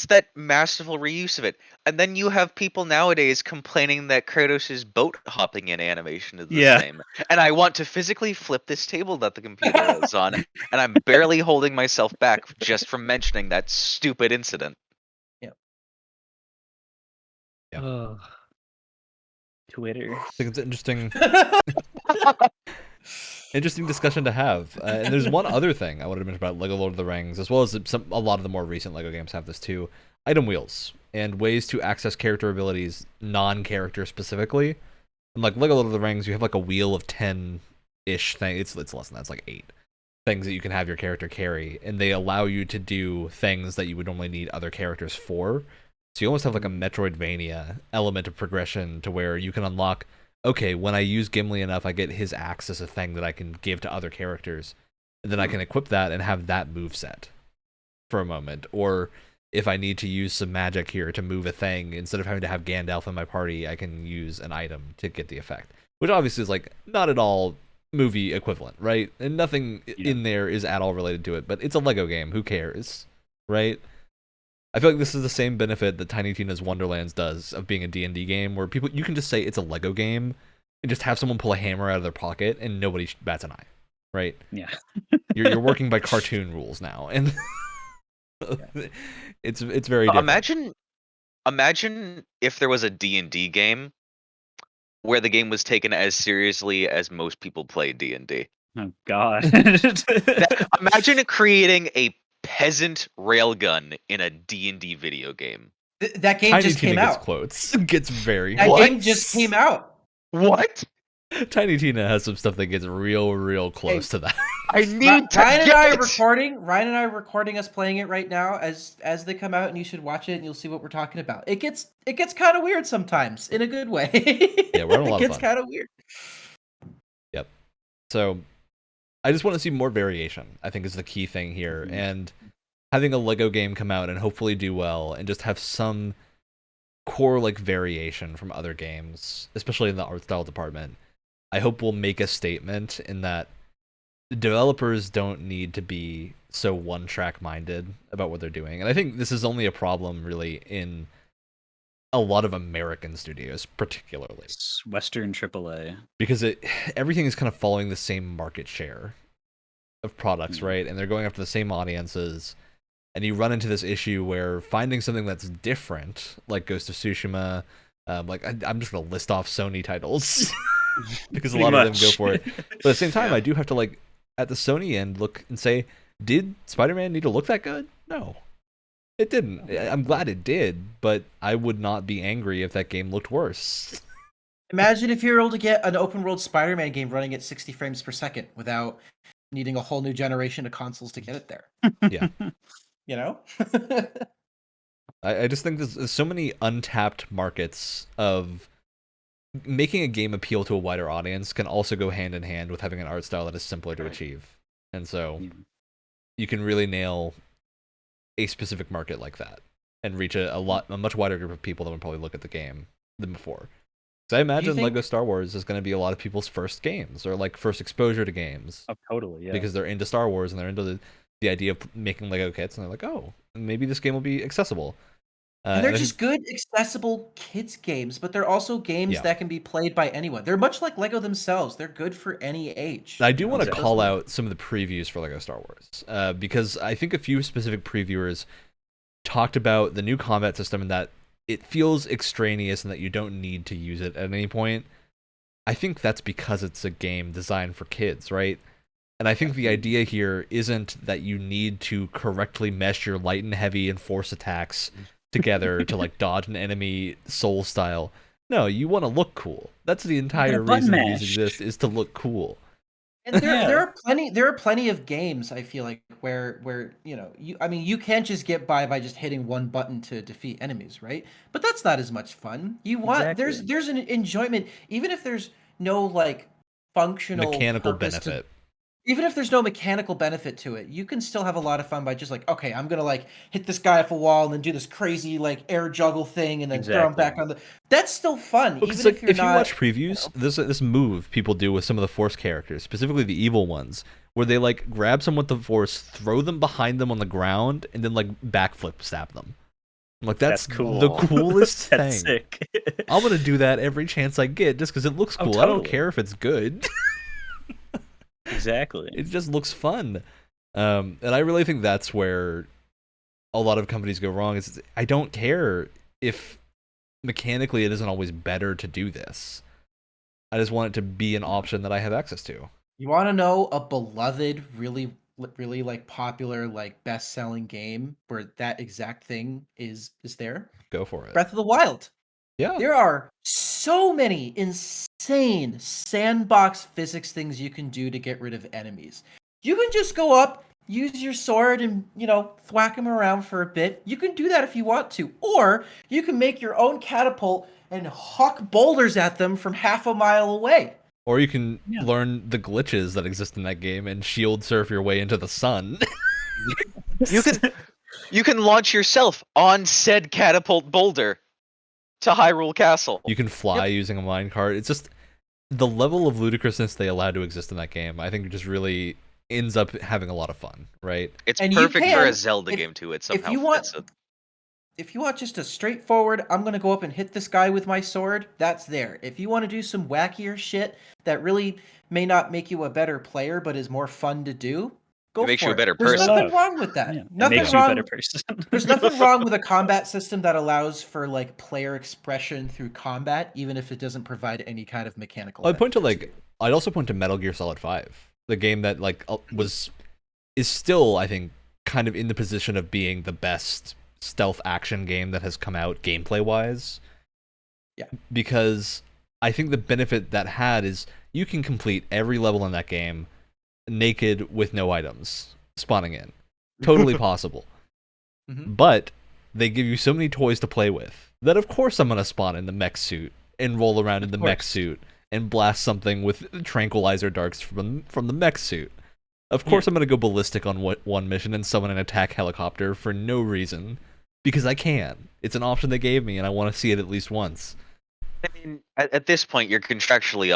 that masterful reuse of it. And then you have people nowadays complaining that Kratos' boat hopping in animation is the same. And I want to physically flip this table that the computer is on, and I'm barely holding myself back just from mentioning that stupid incident. Yeah. Twitter. I think it's interesting. Interesting discussion to have. And there's one other thing I wanted to mention about LEGO Lord of the Rings, as well as a lot of the more recent LEGO games have this too. Item wheels and ways to access character abilities non-character specifically. And like LEGO Lord of the Rings, you have like a wheel of 10-ish things. It's less than that. It's like 8 things that you can have your character carry, and they allow you to do things that you would normally need other characters for. So you almost have like a Metroidvania element of progression to where you can unlock, okay, when I use Gimli enough, I get his axe as a thing that I can give to other characters. And then I can equip that and have that moveset for a moment. Or if I need to use some magic here to move a thing, instead of having to have Gandalf in my party, I can use an item to get the effect. Which obviously is like not at all movie equivalent, right? And nothing in there is at all related to it, but it's a Lego game. Who cares, right? I feel like this is the same benefit that Tiny Tina's Wonderlands does of being a D&D game, where you can just say it's a Lego game and just have someone pull a hammer out of their pocket and nobody bats an eye, right? Yeah. You're working by cartoon rules now, and it's very different. Imagine if there was a D&D game where the game was taken as seriously as most people play D&D. Oh God. Imagine creating a peasant railgun in a D&D video game. That game Tiny just Tina came gets out. quotes. Gets very. That game just came out. What? Tiny Tina has some stuff that gets real close to that. I need to Ryan and I are recording us playing it right now as they come out, and you should watch it and you'll see what we're talking about. It gets kind of weird sometimes in a good way. Yeah, we're having a lot of fun. It gets kind of weird. Yep. So I just want to see more variation, I think, is the key thing here. Mm-hmm. And having a Lego game come out and hopefully do well and just have some core like variation from other games, especially in the art style department, I hope will make a statement in that developers don't need to be so one-track minded about what they're doing. And I think this is only a problem really in a lot of American studios, particularly. It's Western AAA. Because everything is kind of following the same market share of products, right? And they're going after the same audiences. And you run into this issue where finding something that's different, like Ghost of Tsushima, I'm just going to list off Sony titles because a lot of them go for it. But at the same time, I do have to, like, at the Sony end, look and say, did Spider-Man need to look that good? No. It didn't. I'm glad it did, but I would not be angry if that game looked worse. Imagine if you were able to get an open-world Spider-Man game running at 60 frames per second without needing a whole new generation of consoles to get it there. Yeah. You know? I just think there's so many untapped markets of making a game appeal to a wider audience can also go hand in hand with having an art style that is simpler to achieve. And so you can really nail a specific market like that and reach a much wider group of people that would probably look at the game than before. So I imagine Lego Star Wars is going to be a lot of people's first games or like first exposure to games. Oh, totally, yeah. Because they're into Star Wars and they're into the idea of making Lego kits, and they're like, oh, maybe this game will be accessible. And they're just good, accessible kids games, but they're also games that can be played by anyone. They're much like Lego themselves. They're good for any age. I do want to call out some of the previews for Lego Star Wars, because I think a few specific previewers talked about the new combat system and that it feels extraneous and that you don't need to use it at any point. I think that's because it's a game designed for kids, right? And I think the idea here isn't that you need to correctly mesh your light and heavy and force attacks together to like dodge an enemy soul style. No, you want to look cool. That's the entire reason these exist, is to look cool. And there are plenty of games, I feel like, where you can't just get by just hitting one button to defeat enemies, right? But that's not as much fun. There's an enjoyment, even if there's no like functional mechanical benefit. Even if there's no mechanical benefit to it, you can still have a lot of fun by just like, okay, I'm gonna like hit this guy off a wall and then do this crazy like air juggle thing and then throw him back on the. That's still fun, even if you're not. If you watch previews, there's this move people do with some of the Force characters, specifically the evil ones, where they like grab someone with the Force, throw them behind them on the ground, and then like backflip stab them. I'm like, that's cool. The coolest thing. Sick. I'm gonna do that every chance I get, just because it looks cool. Totally. I don't care if it's good. Exactly. It just looks fun. And I really think that's where a lot of companies go wrong. Is I don't care if mechanically it isn't always better to do this. I just want it to be an option that I have access to. You want to know a beloved, really, really like popular, like best-selling game where that exact thing is there? Go for it. Breath of the Wild. Yeah. There are so many insane sandbox physics things you can do to get rid of enemies. You can just go up, use your sword, and, thwack them around for a bit. You can do that if you want to. Or you can make your own catapult and huck boulders at them from half a mile away. Or you can learn the glitches that exist in that game and shield surf your way into the sun. You can launch yourself on said catapult boulder to Hyrule Castle. You can fly using a minecart. It's just the level of ludicrousness they allow to exist in that game. I think it just really ends up having a lot of fun, right? It's perfect for a Zelda game too. It somehow if you want just a straightforward, I'm going to go up and hit this guy with my sword, that's there. If you want to do some wackier shit that really may not make you a better player but is more fun to do, it makes you a better person. There's nothing wrong with that. Yeah, nothing makes wrong. You a better person. There's nothing wrong with a combat system that allows for like player expression through combat, even if it doesn't provide any kind of mechanical. I'd also point to Metal Gear Solid 5, the game that like is still, I think, kind of in the position of being the best stealth action game that has come out gameplay wise. Yeah. Because I think the benefit that had is you can complete every level in that game naked with no items spawning in. Totally possible. Mm-hmm. But they give you so many toys to play with that of course I'm going to spawn in the mech suit and roll around in the mech suit and blast something with tranquilizer darts from the mech suit. Of course I'm going to go ballistic on one mission and summon an attack helicopter for no reason. Because I can. It's an option they gave me and I want to see it at least once. I mean, at this point, you're contractually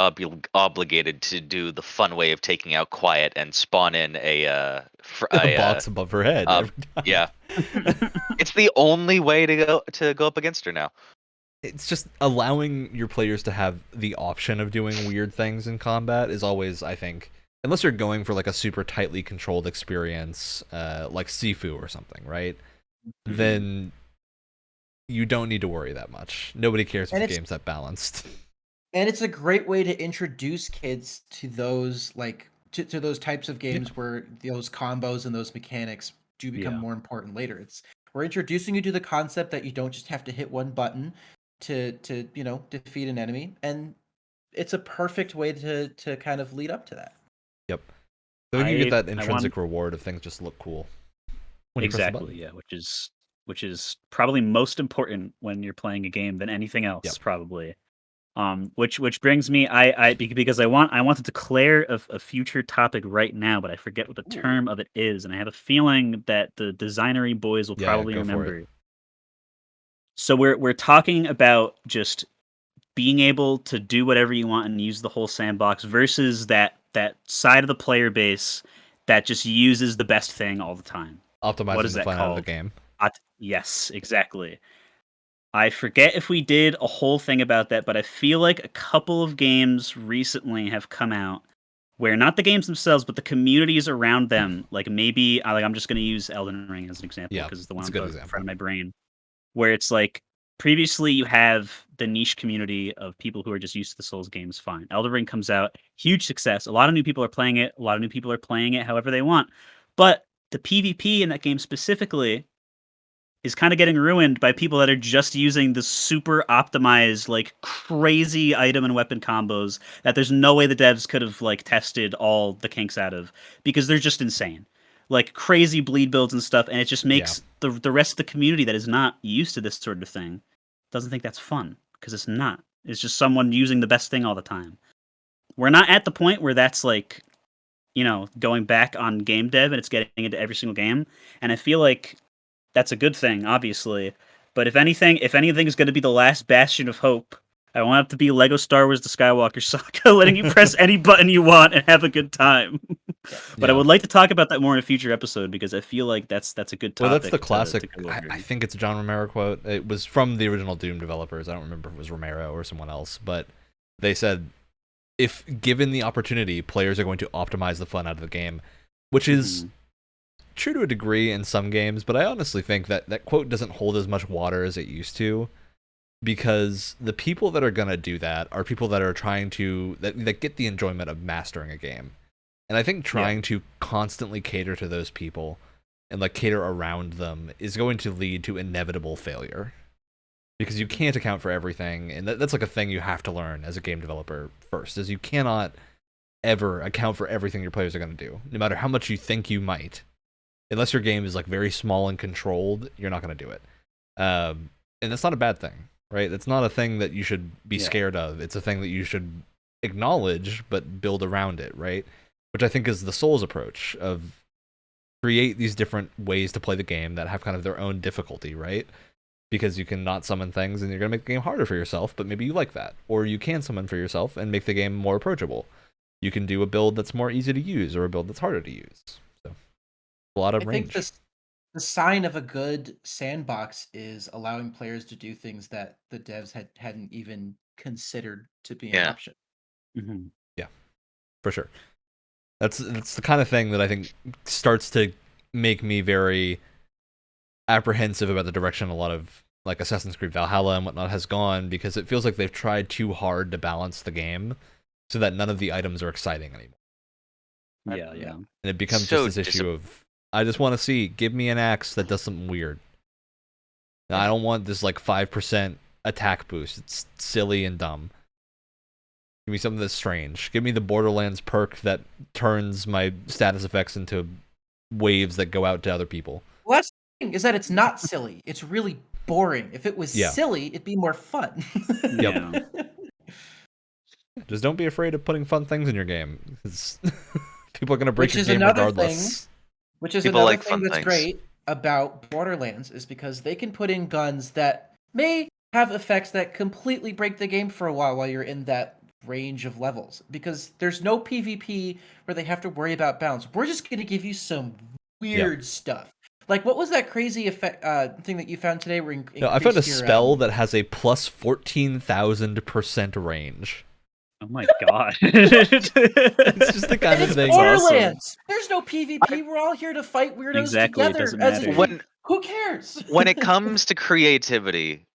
obligated to do the fun way of taking out Quiet and spawn in a box above her head. Yeah, it's the only way to go up against her now. It's just allowing your players to have the option of doing weird things in combat is always, I think, unless you're going for like a super tightly controlled experience, like Sifu or something, right? Mm-hmm. Then you don't need to worry that much. Nobody cares if the game's that balanced. And it's a great way to introduce kids to those to those types of games where those combos and those mechanics do become more important later. We're introducing you to the concept that you don't just have to hit one button to defeat an enemy, and it's a perfect way to kind of lead up to that. Yep. So you get that intrinsic reward of things just look cool. Exactly, yeah, which is probably most important when you're playing a game than anything else, probably. Which brings me, because I want to declare a future topic right now, but I forget what the term of it is, and I have a feeling that the designery boys will probably remember. So we're talking about just being able to do whatever you want and use the whole sandbox versus that side of the player base that just uses the best thing all the time. Optimizing the fun out of the game. Yes, exactly. I forget if we did a whole thing about that, but I feel like a couple of games recently have come out where not the games themselves, but the communities around them, like maybe, I'm just going to use Elden Ring as an example because it's the one in front of my brain, where it's like previously you have the niche community of people who are just used to the Souls games, fine. Elden Ring comes out, huge success. A lot of new people are playing it. A lot of new people are playing it however they want. But the PvP in that game specifically is kind of getting ruined by people that are just using the super optimized, like crazy item and weapon combos that there's no way the devs could have like tested all the kinks out of because they're just insane. Like crazy bleed builds and stuff, and it just makes the rest of the community that is not used to this sort of thing doesn't think that's fun because it's not. It's just someone using the best thing all the time. We're not at the point where that's like, going back on game dev and it's getting into every single game, and I feel like that's a good thing, obviously. But if anything is going to be the last bastion of hope, I want it to be Lego Star Wars: The Skywalker Saga, letting you press any button you want and have a good time. But I would like to talk about that more in a future episode because I feel like that's a good topic. Well, that's the classic. I think it's a John Romero quote. It was from the original Doom developers. I don't remember if it was Romero or someone else, but they said, if given the opportunity, players are going to optimize the fun out of the game, which is true to a degree in some games, but I honestly think that quote doesn't hold as much water as it used to, because the people that are going to do that are people that are trying to that get the enjoyment of mastering a game. And I think trying to constantly cater to those people and like cater around them is going to lead to inevitable failure, because you can't account for everything, and that's like a thing you have to learn as a game developer first, is you cannot ever account for everything your players are going to do, no matter how much you think you might. Unless your game is like very small and controlled, you're not going to do it. And that's not a bad thing, right? That's not a thing that you should be scared of. It's a thing that you should acknowledge, but build around it, right? Which I think is the Souls approach of create these different ways to play the game that have kind of their own difficulty, right? Because you can not summon things and you're going to make the game harder for yourself, but maybe you like that. Or you can summon for yourself and make the game more approachable. You can do a build that's more easy to use or a build that's harder to use. A lot of range. I think the sign of a good sandbox is allowing players to do things that the devs hadn't even considered to be an option. Mm-hmm. Yeah, for sure. That's the kind of thing that I think starts to make me very apprehensive about the direction a lot of like Assassin's Creed Valhalla and whatnot has gone, because it feels like they've tried too hard to balance the game so that none of the items are exciting anymore. Yeah. And it becomes just this issue of, I just want to give me an axe that does something weird. Now, I don't want this like 5% attack boost. It's silly and dumb. Give me something that's strange. Give me the Borderlands perk that turns my status effects into waves that go out to other people. Well, that's the thing, is that it's not silly. It's really boring. If it was silly, it'd be more fun. Yep. Just don't be afraid of putting fun things in your game. People are going to break your game regardless. Which is people another thing that's great about Borderlands, is because they can put in guns that may have effects that completely break the game for a while you're in that range of levels, because there's no PvP where they have to worry about balance. We're just going to give you some weird stuff. Like, what was that crazy effect thing that you found today? Where I found a spell that has a plus 14,000% range. Oh my god! It's just the kind of thing. Borderlands. Awesome. There's no PvP. We're all here to fight weirdos together. It doesn't matter. Who cares? When it comes to creativity,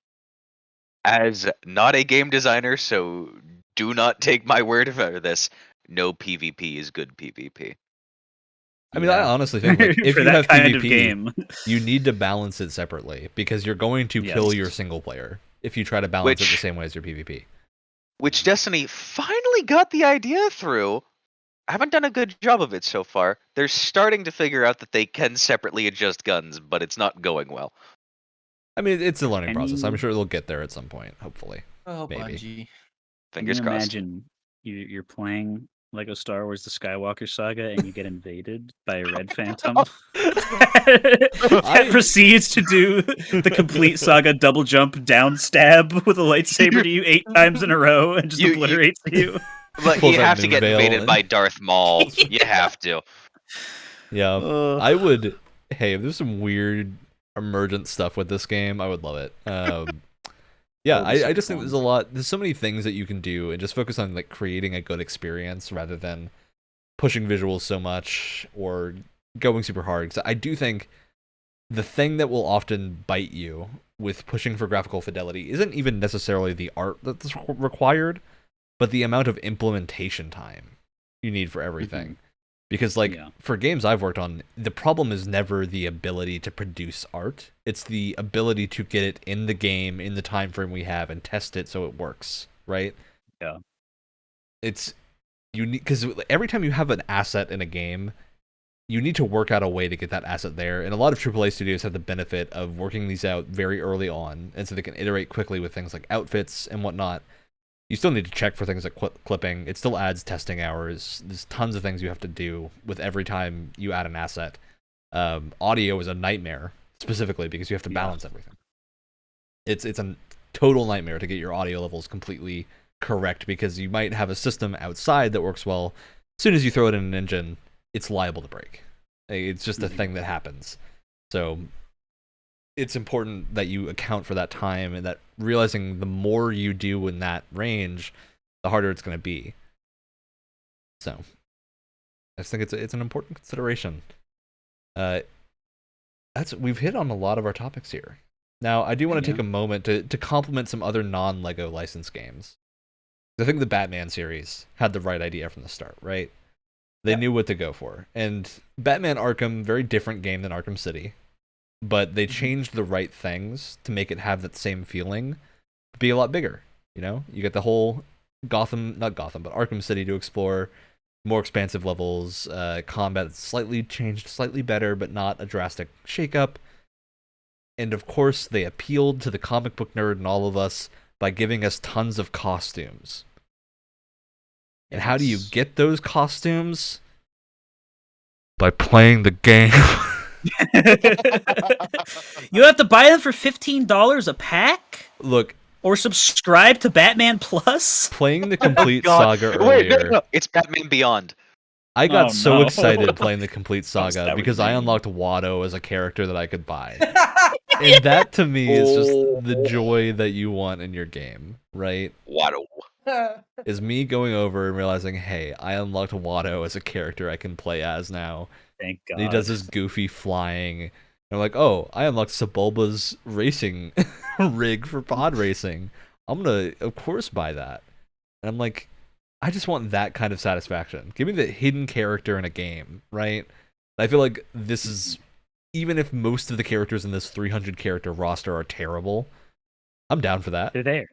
as not a game designer, so do not take my word for this, no PvP is good PvP. I mean, I honestly think like, if you have PvP, you need to balance it separately, because you're going to kill your single player if you try to balance it the same way as your PvP. Which Destiny finally got the idea through. I haven't done a good job of it so far. They're starting to figure out that they can separately adjust guns, but it's not going well. I mean, it's a learning process. I'm sure they'll get there at some point, hopefully. Oh, maybe. Bungie. Fingers crossed. Imagine you're playing Lego Star Wars: The Skywalker Saga, and you get invaded by a red phantom that proceeds to do the complete saga double jump down stab with a lightsaber to you 8 times in a row and just obliterates you. But you have to get invaded by Darth Maul. You have to. Yeah, I would. Hey, if there's some weird emergent stuff with this game, I would love it. Yeah, I just think there's so many things that you can do, and just focus on like creating a good experience rather than pushing visuals so much or going super hard. Because I do think the thing that will often bite you with pushing for graphical fidelity isn't even necessarily the art that's required, but the amount of implementation time you need for everything. Mm-hmm. Because, like, for games I've worked on, the problem is never the ability to produce art. It's the ability to get it in the game, in the time frame we have, and test it so it works, right? Yeah. It's unique, because every time you have an asset in a game, you need to work out a way to get that asset there. And a lot of AAA studios have the benefit of working these out very early on, and so they can iterate quickly with things like outfits and whatnot. You still need to check for things like clipping. It still adds testing hours. There's tons of things you have to do with every time you add an asset. Audio is a nightmare, specifically because you have to balance everything. It's a total nightmare to get your audio levels completely correct, because you might have a system outside that works well. As soon as you throw it in an engine, it's liable to break. It's just a thing that happens. So it's important that you account for that time, and that realizing the more you do in that range, the harder it's going to be. So I just think it's an important consideration. We've hit on a lot of our topics here. Now, I do want to take a moment to compliment some other non-Lego licensed games. I think the Batman series had the right idea from the start, right? They knew what to go for. And Batman Arkham, very different game than Arkham City, but they changed the right things to make it have that same feeling, be a lot bigger. You know, you get the whole Arkham City to explore, more expansive levels, combat slightly changed, slightly better, but not a drastic shakeup. And of course, they appealed to the comic book nerd in all of us by giving us tons of costumes. And how do you get those costumes? By playing the game. You have to buy them for $15 a pack? Look, or subscribe to Batman Plus? Playing the complete saga earlier. Wait, no. It's Batman Beyond. I got so excited playing the complete saga because I unlocked Watto as a character that I could buy. And that to me is just the joy that you want in your game, right? Watto. Is me going over and realizing, hey, I unlocked Watto as a character I can play as now. Thank God. And he does this goofy flying. And I'm like, oh, I unlocked Sebulba's racing rig for pod racing. I'm going to, of course, buy that. And I'm like, I just want that kind of satisfaction. Give me the hidden character in a game, right? I feel like this is, even if most of the characters in this 300 character roster are terrible, I'm down for that. They're there.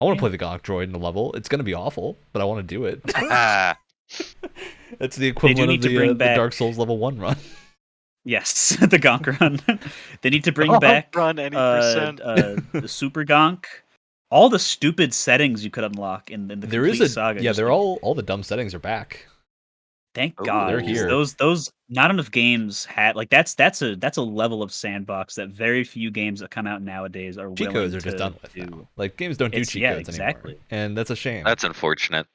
I want to play the Gonk droid in a level. It's going to be awful, but I want to do it. That's the equivalent of the Dark Souls level 1 run. Yes, the Gonk run. They need to bring back run any percent. The Super Gonk. All the stupid settings you could unlock in the complete saga. Yeah, they're all the dumb settings are back. Thank God, they're here. Those not enough games had like that's a level of sandbox that very few games that come out nowadays are cheat willing codes are to just done with do. now. Like games don't do cheat codes anymore, and that's a shame. That's unfortunate.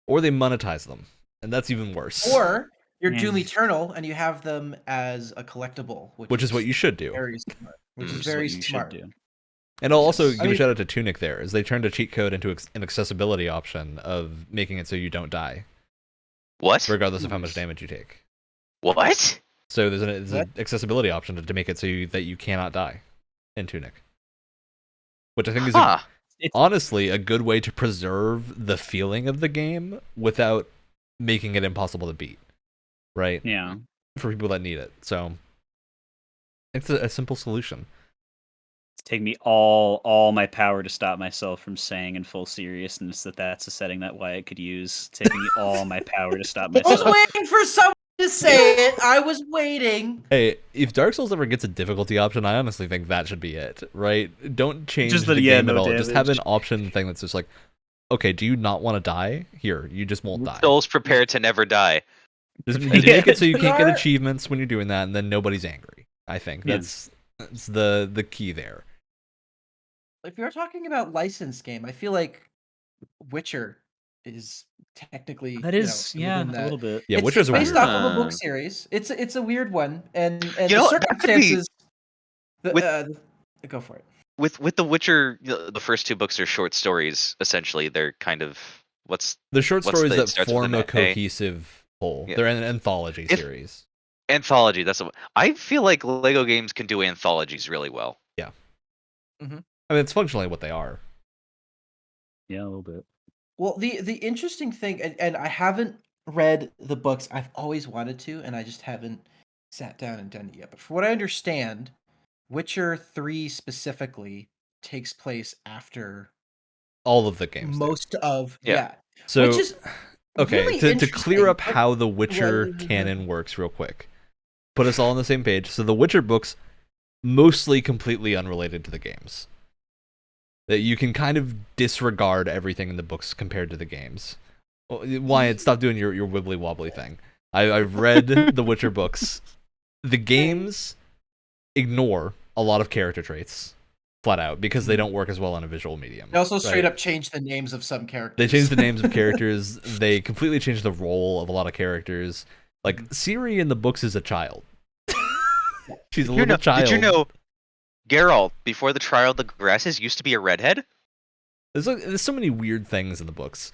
Or they monetize them, and that's even worse. Or you're Doom Eternal and you have them as a collectible, which is what you should do. Very smart. Which is very smart. And I'll also give a shout out to Tunic there, as they turned a cheat code into an accessibility option of making it so you don't die. What? Regardless of how much damage you take. What? So there's an accessibility option to make it so that you cannot die in Tunic. Which I think is honestly a good way to preserve the feeling of the game without making it impossible to beat. Right? Yeah. For people that need it. So it's a simple solution. Take me all my power to stop myself from saying in full seriousness that that's a setting that Wyatt could use. Taking me all my power to stop myself. I was waiting for someone to say it. I was waiting. Hey, if Dark Souls ever gets a difficulty option, I honestly think that should be it, right? Don't change the game at all. Damage. Just have an option thing that's just like, okay, do you not want to die? Here, you just won't die. Souls prepared to never die. Just make it so you can't get achievements when you're doing that, and then nobody's angry. I think that's the key there. If you're talking about licensed game, I feel like Witcher is technically a little bit. Yeah, Witcher's based off of a book series. It's a weird one, and the circumstances. Go for it. With The Witcher, the first two books are short stories. Essentially, they're kind of the short stories that form a cohesive whole. Yeah. They're an anthology series. Anthology. I feel like Lego games can do anthologies really well. Yeah. Mm-hmm. I mean, it's functionally what they are. Yeah, a little bit. Well, the interesting thing, and I haven't read the books. I've always wanted to, and I just haven't sat down and done it yet. But for what I understand, Witcher 3 specifically takes place after all of the games. So, which is okay, really to clear up how the Witcher canon works real quick. Put us all on the same page. So the Witcher books, mostly completely unrelated to the games. That you can kind of disregard everything in the books compared to the games. Wyatt, stop doing your wibbly wobbly thing. I've read the Witcher books. The games ignore a lot of character traits, flat out, because they don't work as well on a visual medium. They also straight up change the names of some characters. They change the names of characters. They completely change the role of a lot of characters. Like, Ciri in the books is a child. She's a little child. Did you know Geralt, before the Trial of the Grasses, used to be a redhead? There's so many weird things in the books.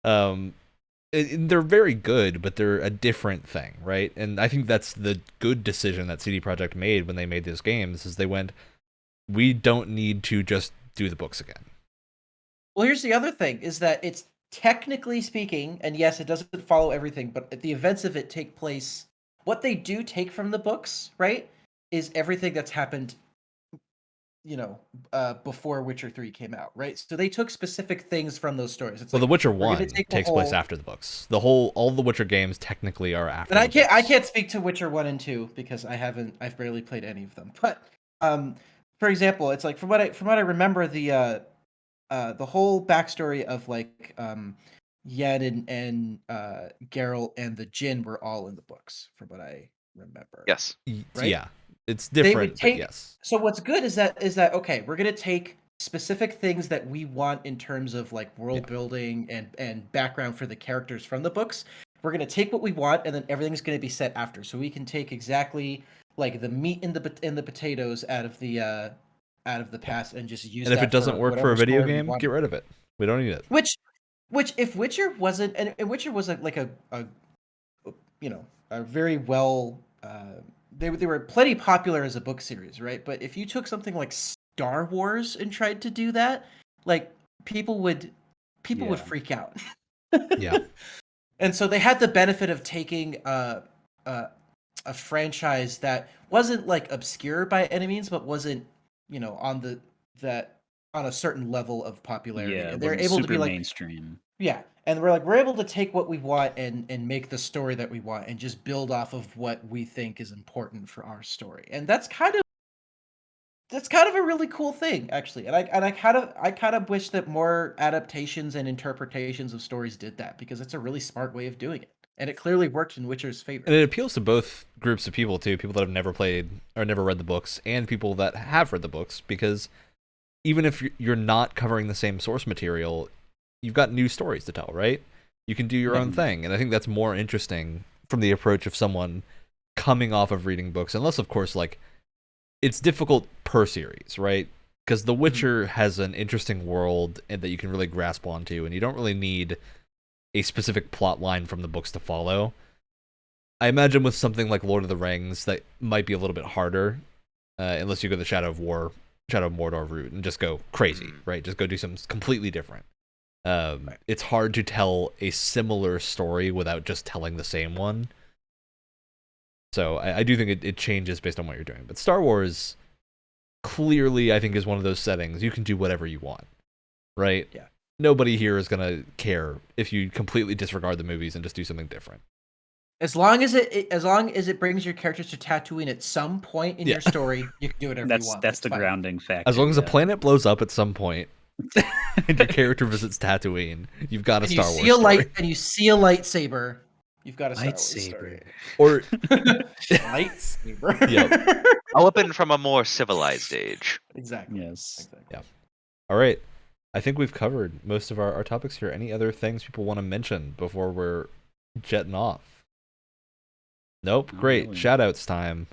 They're very good, but they're a different thing, right? And I think that's the good decision that CD Projekt made when they made these games, is they went, we don't need to just do the books again. Well, here's the other thing, is that it's technically speaking, and yes, it doesn't follow everything, but the events of it take place, what they do take from the books, right, is everything that's happened before Witcher 3 came out, right? So they took specific things from those stories. It's The Witcher 1 takes place after the books. All the Witcher games technically are after. And I can't speak to Witcher 1 and 2 because I've barely played any of them. But for example, it's like from what I remember, the whole backstory of like Yen and Geralt and the Djinn were all in the books, from what I remember. Yes. Right? Yeah. It's different, but yes. So what's good is that okay, we're gonna take specific things that we want in terms of like world building and background for the characters from the books. We're gonna take what we want, and then everything's gonna be set after. So we can take exactly like the meat in the potatoes out of the past and just use. And if it doesn't work for a video game, get rid of it. We don't need it. Which if Witcher wasn't, and Witcher was like a very well. They were plenty popular as a book series, right? But if you took something like Star Wars and tried to do that, like people would freak out. Yeah. And so they had the benefit of taking a franchise that wasn't like obscure by any means, but wasn't on a certain level of popularity. Yeah, and they're able to be like mainstream. Yeah. And we're able to take what we want and make the story that we want and just build off of what we think is important for our story. And that's kind of a really cool thing, actually. And I kind of wish that more adaptations and interpretations of stories did that, because it's a really smart way of doing it. And it clearly worked in Witcher's favor. And it appeals to both groups of people, too. People that have never played or never read the books, and people that have read the books, because even if you're not covering the same source material, you've got new stories to tell, right? You can do your own thing. And I think that's more interesting from the approach of someone coming off of reading books. Unless, of course, like, it's difficult per series, right? Because The Witcher has an interesting world and that you can really grasp onto, and you don't really need a specific plot line from the books to follow. I imagine with something like Lord of the Rings, that might be a little bit harder, unless you go the Shadow of Mordor route and just go crazy, right? Just go do something completely different. It's hard to tell a similar story without just telling the same one. So I do think it changes based on what you're doing. But Star Wars clearly, I think, is one of those settings. You can do whatever you want, right? Yeah. Nobody here is going to care if you completely disregard the movies and just do something different. As long as it brings your characters to Tatooine at some point in your story, you can do whatever you want. That's the fine. Grounding factor. As long as the planet blows up at some point and your character visits Tatooine, you've got a Star Wars story. And you see a lightsaber, you've got a Star Wars story. Or lightsaber. Yeah. A weapon from a more civilized age. Exactly. Yes. Exactly. Yeah. All right. I think we've covered most of our topics here. Any other things people want to mention before we're jetting off? Nope. Great. Really. Shout-outs time.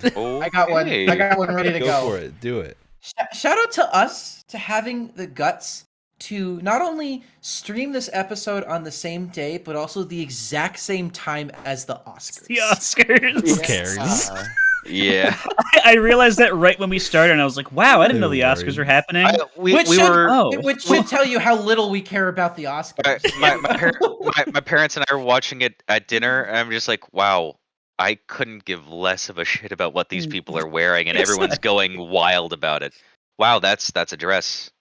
Okay. I got one ready to go. Go for it. Do it. Shout out to us to having the guts to not only stream this episode on the same day, but also the exact same time as the Oscars. The Oscars. Who cares? Yeah. I realized that right when we started, and I was like, wow, I didn't know the Oscars were happening. Which should tell you how little we care about the Oscars. My parents and I were watching it at dinner, and I'm just like, wow, I couldn't give less of a shit about what these people are wearing, and everyone's going wild about it. Wow, that's a dress.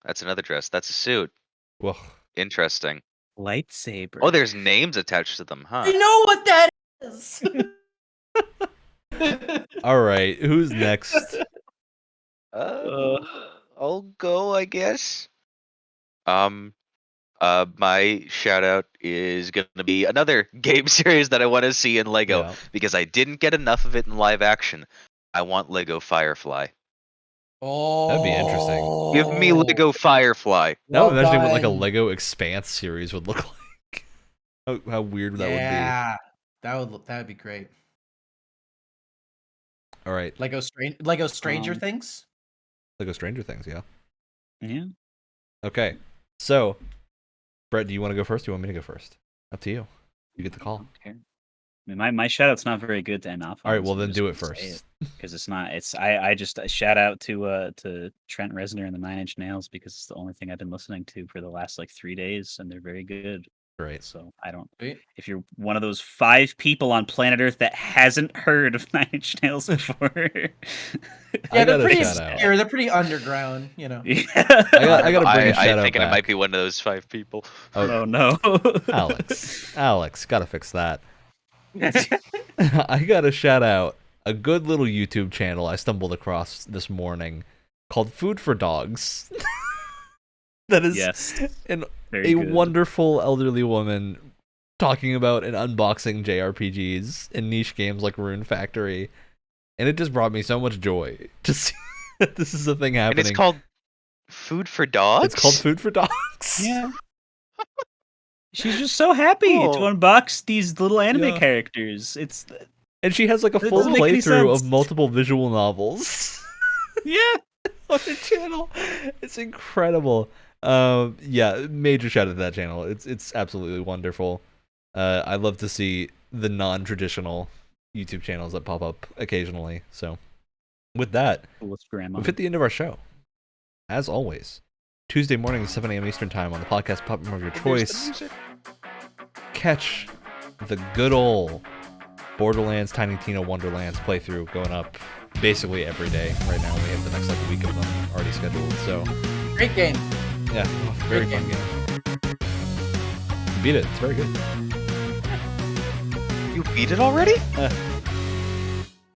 That's another dress. That's a suit. Well, interesting. Lightsaber. Oh, there's names attached to them, huh? I know what that is. All right, who's next? I'll go, I guess. My shout out is gonna be another game series that I want to see in Lego because I didn't get enough of it in live action. I want Lego Firefly. Oh, that'd be interesting. Give me Lego Firefly. Now I'm imagining what like a Lego Expanse series would look like. How weird that would be. Yeah, that'd be great. All right. Lego Stranger Things? Lego Stranger Things, yeah. Yeah. Okay. So, Brett, do you want to go first? Or do you want me to go first? Up to you. You get the call. Okay. I mean, my shout out's not very good to end off on. All right, well then do it first. Because it's not. I just shout out to Trent Reznor and the 9 Inch Nails because it's the only thing I've been listening to for the last like 3 days, and they're very good. Right. So I don't. If you're one of those 5 people on planet Earth that hasn't heard of 9 Inch Nails before, yeah, they're pretty obscure. They're pretty underground, you know. Yeah. I gotta bring a shout out I think back. I might be one of those 5 people. Oh no, Alex, gotta fix that. I gotta shout out a good little YouTube channel I stumbled across this morning called Food for Dogs. That is a wonderful elderly woman talking about and unboxing JRPGs and niche games like Rune Factory, and it just brought me so much joy to see that this is a thing happening. And it's called Food for Dogs? It's called Food for Dogs. Yeah. She's just so happy to unbox these little anime characters. And she has like a full playthrough of multiple visual novels. Yeah. On her channel. It's incredible. Major shout out to that channel. It's absolutely wonderful. I love to see the non-traditional YouTube channels that pop up occasionally. So with that, we've hit the end of our show. As always, Tuesday morning, 7 a.m. Eastern Time on the podcast platform of your choice. Catch the good old Borderlands Tiny Tina Wonderlands playthrough going up basically every day right now. We have the next like week of them already scheduled. So great game. Yeah, very fun game. You beat it. It's very good. You beat it already?